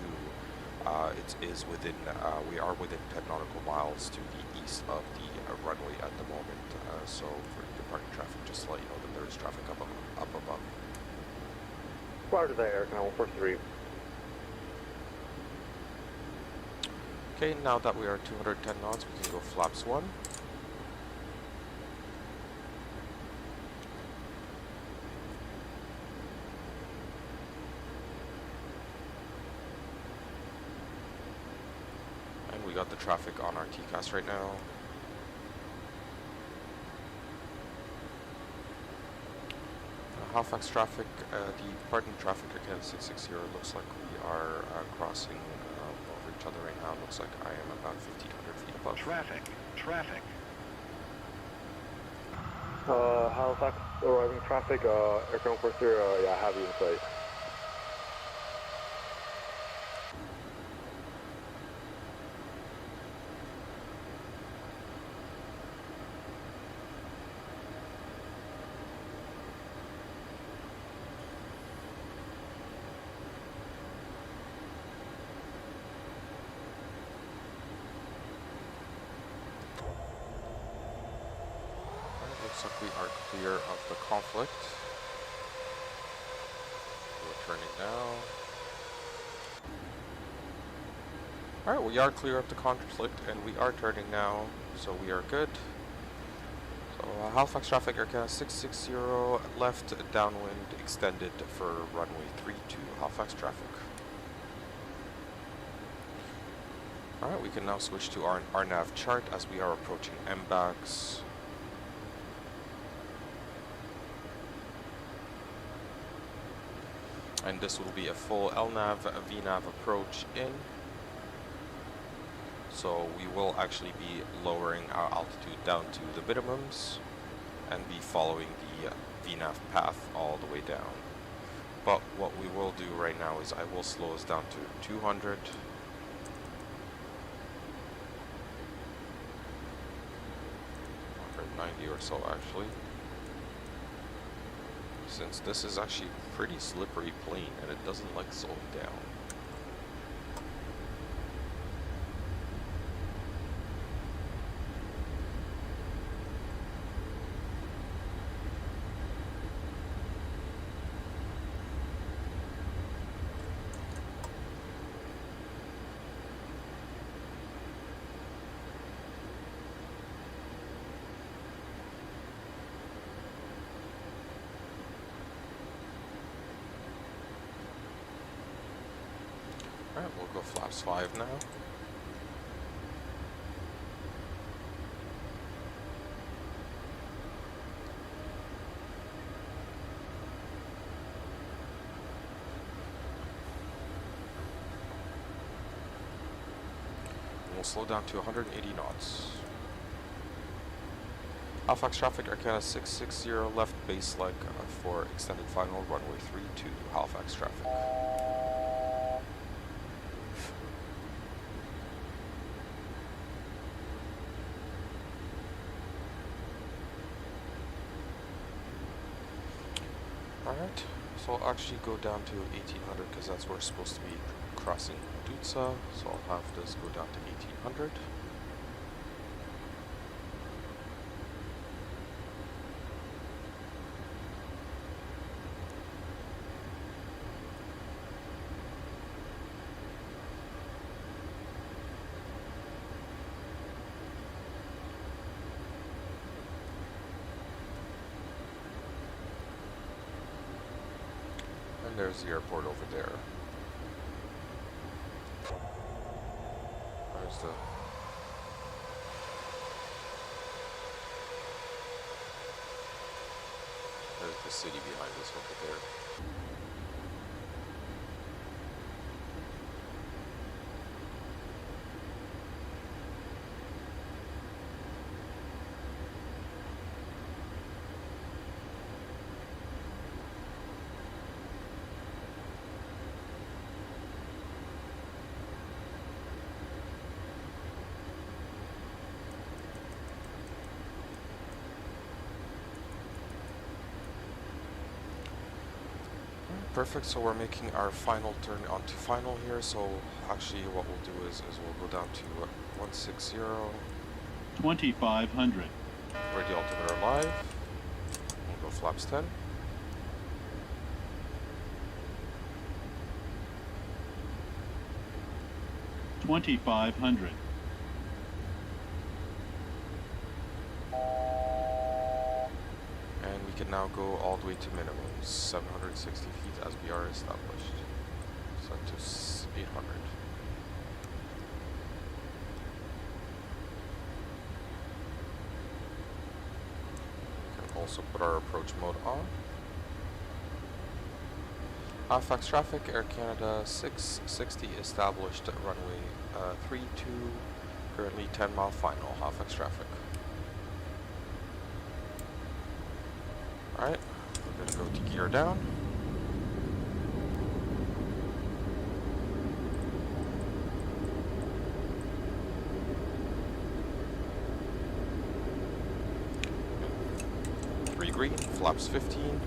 It is within, we are within 10 nautical miles to the east of the runway at the moment. So for departing traffic, just to let you know that there is traffic up above. Roger that, Air Canada 143. Okay, now that we are 210 knots, we can go flaps 1. And we got the traffic on our TCAS right now. Halifax traffic, the departing traffic again 660 looks like we are crossing over each other right now. Looks like I am about 1,500 feet above. Traffic. Halifax arriving traffic, Air Canada 143, yeah, have you in sight. Looks like we are clear of the conflict. We're turning now. Alright, we are clear of the conflict and we are turning now, so we are good. So Halifax traffic, Air Canada 660, left downwind extended for runway 32, Halifax traffic. Alright, we can now switch to our nav chart as we are approaching MBAX. And this will be a full LNAV, VNAV approach in. So we will actually be lowering our altitude down to the minimums and be following the VNAV path all the way down. But what we will do right now is I will slow us down to 200. Or 90 or so actually. Since this is actually a pretty slippery plane and it doesn't like slowing down. Alright, we'll go flaps 5 now. We'll slow down to 180 knots. Halifax traffic, Air Canada 660 left base leg for extended final, runway 32, Halifax traffic. Alright, so I'll actually go down to 1800 because that's where we're supposed to be crossing Dutsa, so I'll have this go down to 1800. And there's the airport over there. There's the city behind us over there. Perfect, so we're making our final turn onto final here, so actually what we'll do is we'll go down to 160. 2500. Radio altimeter live. We'll go flaps 10. $2,500. And we can now go all the way to minimum, 760 feet as we are established. Set to 800. We can also put our approach mode on. Halifax traffic, Air Canada 660 established at runway 32, currently 10 mile final, Halifax traffic. Alright, we're going to go to gear down. Green, flaps 15.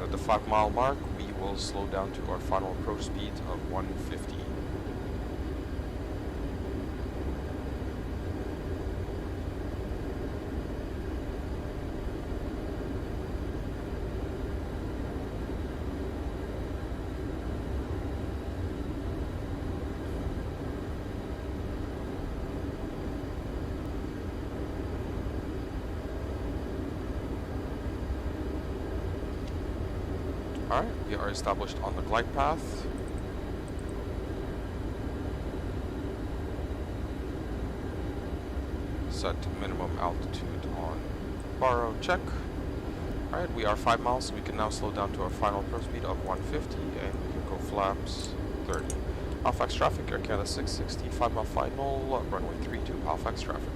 At the 5 mile mark, we will slow down to our final approach speed of 150. Alright, we are established on the glide path. Set minimum altitude on baro check. Alright, we are 5 miles, so we can now slow down to our final approach speed of 150 and we can go flaps 30. Halifax traffic, Air Canada 660, 5 mile final, runway 32, Halifax traffic.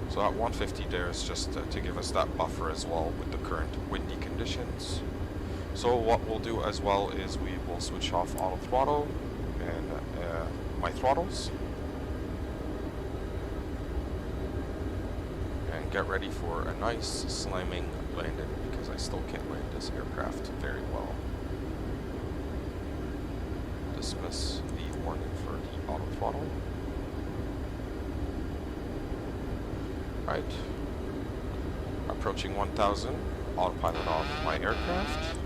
So at 150 there is just to give us that buffer as well with the current windy conditions. So what we'll do as well is we will switch off auto throttle and my throttles. And get ready for a nice slamming landing because I still can't land this aircraft very well. Dismiss the warning for the auto throttle. Right, approaching 1000, autopilot off my aircraft,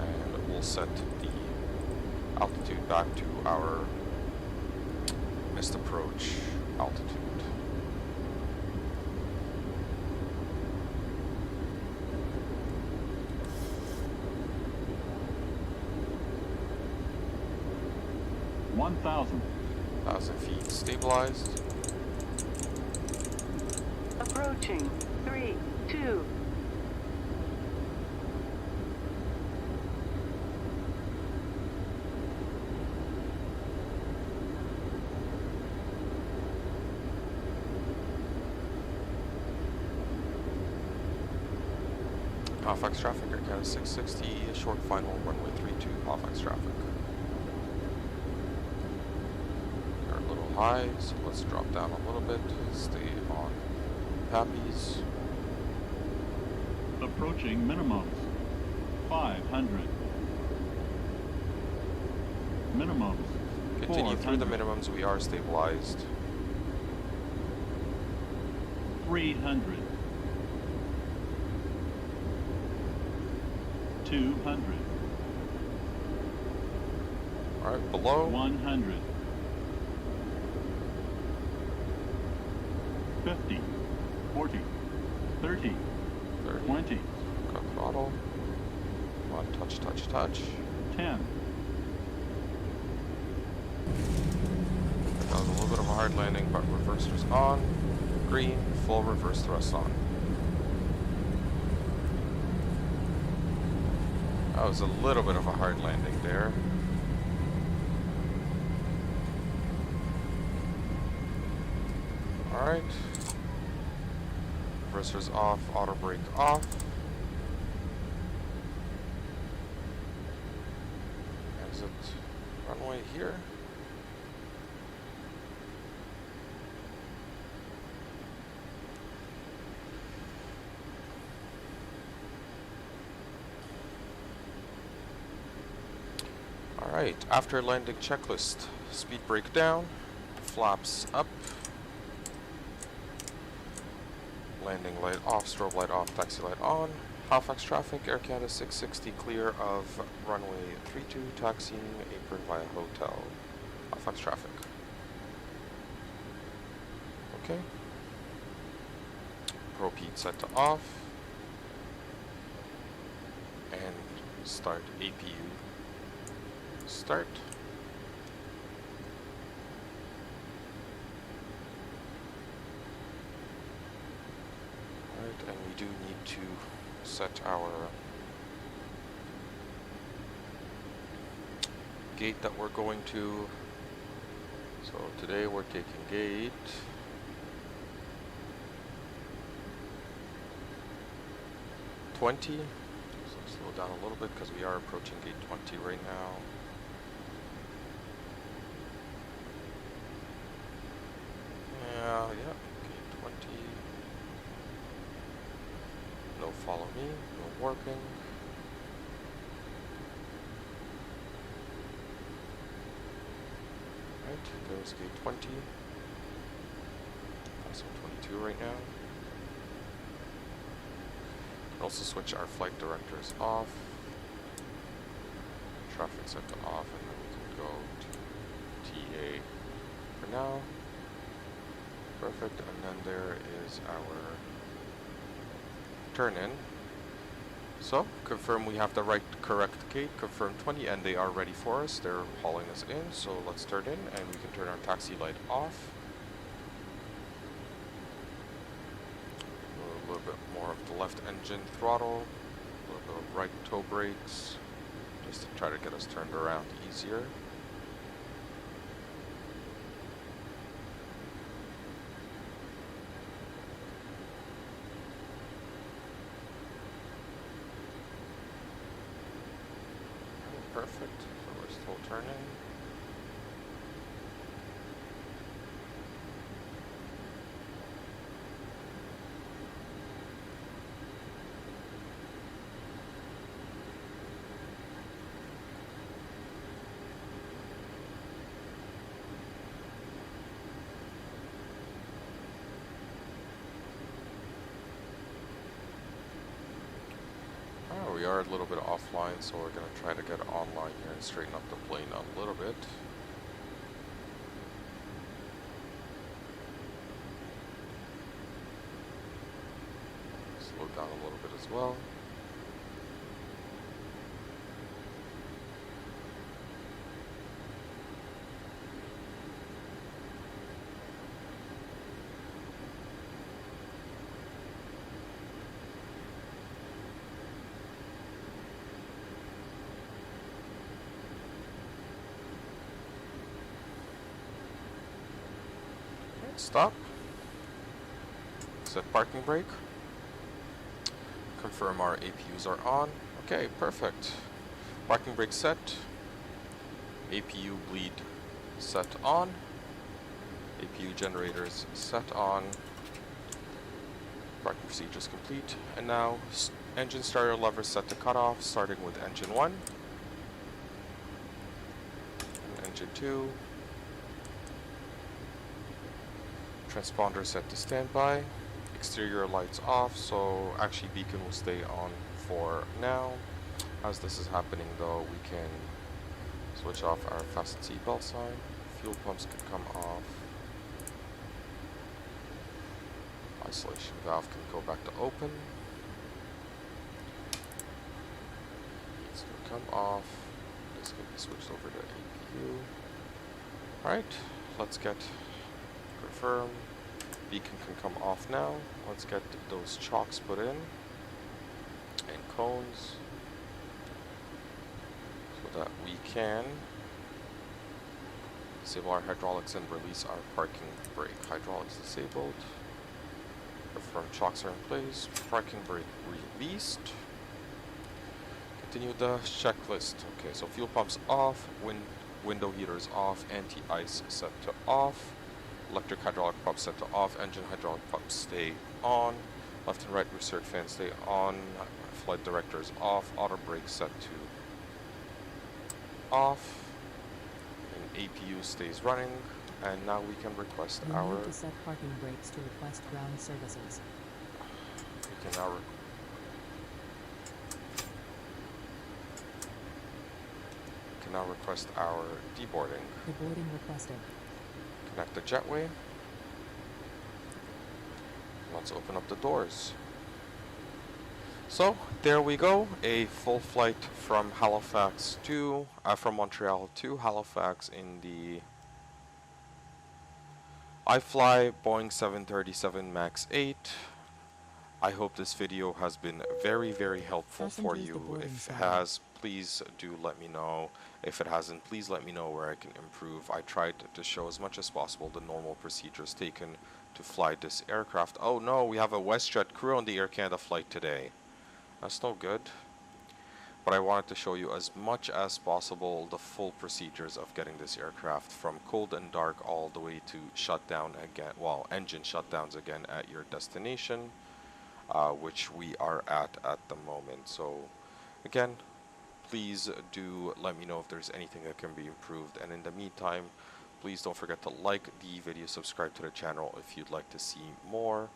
and we'll set the altitude back to our missed approach altitude. $1,000 feet stabilized. Approaching 3, 2. Halifax traffic, Air Canada 660, short final runway 32, Halifax traffic. They're a little high, so let's drop down a little bit, stay on Pambies. Approaching minimums. 500. Minimums. Continue through the minimums, we are stabilized. 300. 200. Alright, below. 100. 50. 40. 30. 20. Got throttle. Come on, touch, touch, touch. 10. That was a little bit of a hard landing, but reversers on. Green, full reverse thrust on. That was a little bit of a hard landing there. Alright. Reversers off, auto brake off. Exit runway here. Alright, after landing checklist, speed brake down, flaps up, landing light off, strobe light off, taxi light on, Halifax traffic, Air Canada 660 clear of runway 32, taxiing apron via hotel, Halifax traffic. Okay. Probe heat set to off, and start APU. Start. Alright, and we do need to set our gate that we're going to. So today we're taking gate 20. So slow down a little bit because we are approaching gate 20 right now. Yeah, gate 20. No follow me, no working. Right, there's gate 20. Passing 22 right now. Can also switch our flight directors off. Traffic set to off, and then we can go to TA for now. Perfect, and then there is our turn in. So, confirm we have the correct gate, confirm 20, and they are ready for us. They're hauling us in, so let's turn in, and we can turn our taxi light off. A little bit more of the left engine throttle, a little bit of right toe brakes, just to try to get us turned around easier. Perfect, so we're still turning. We are a little bit offline, so we're going to try to get online here and straighten up the plane a little bit. Slow down a little bit as well. Stop. Set parking brake. Confirm our APUs are on. Okay, perfect. Parking brake set. APU bleed set on. APU generators set on. Parking procedures complete. And now engine starter lever set to cutoff, starting with engine 1. And engine 2. Transponder set to standby. Exterior lights off, so actually beacon will stay on for now. As this is happening though, we can switch off our fasten seatbelt sign. Fuel pumps can come off. Isolation valve can go back to open. It's going to come off. This can be switched over to APU. Alright, let's get confirm. Beacon can come off now. Let's get those chocks put in. And cones. So that we can disable our hydraulics and release our parking brake. Hydraulics disabled. Confirm chocks are in place. Parking brake released. Continue the checklist. Okay, so fuel pumps off, window heaters off, anti-ice set to off, electric hydraulic pump set to off, engine hydraulic pumps stay on, left and right rear circuit fans stay on, flight directors off, auto brake set to off, and APU stays running. And now we can request our... need to set parking brakes to request ground services. We can now request our deboarding. Deboarding requested. Connect the jetway. Let's open up the doors. So there we go, a full flight from Halifax to from Montreal to Halifax in the iFly Boeing 737 MAX 8. I hope this video has been very, very helpful for you. If it has, please do let me know. If it hasn't, please let me know where I can improve. I tried to show as much as possible the normal procedures taken to fly this aircraft. Oh no, we have a WestJet crew on the Air Canada flight today. That's no good. But I wanted to show you as much as possible the full procedures of getting this aircraft from cold and dark all the way to shutdown again, well, engine shutdowns again at your destination, which we are at the moment. So again, please do let me know if there's anything that can be improved, and in the meantime, please don't forget to like the video, subscribe to the channel if you'd like to see more.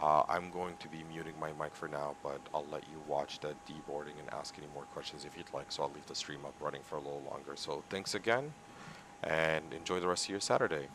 I'm going to be muting my mic for now, but I'll let you watch the deboarding and ask any more questions if you'd like, so I'll leave the stream up running for a little longer. So thanks again, and enjoy the rest of your Saturday.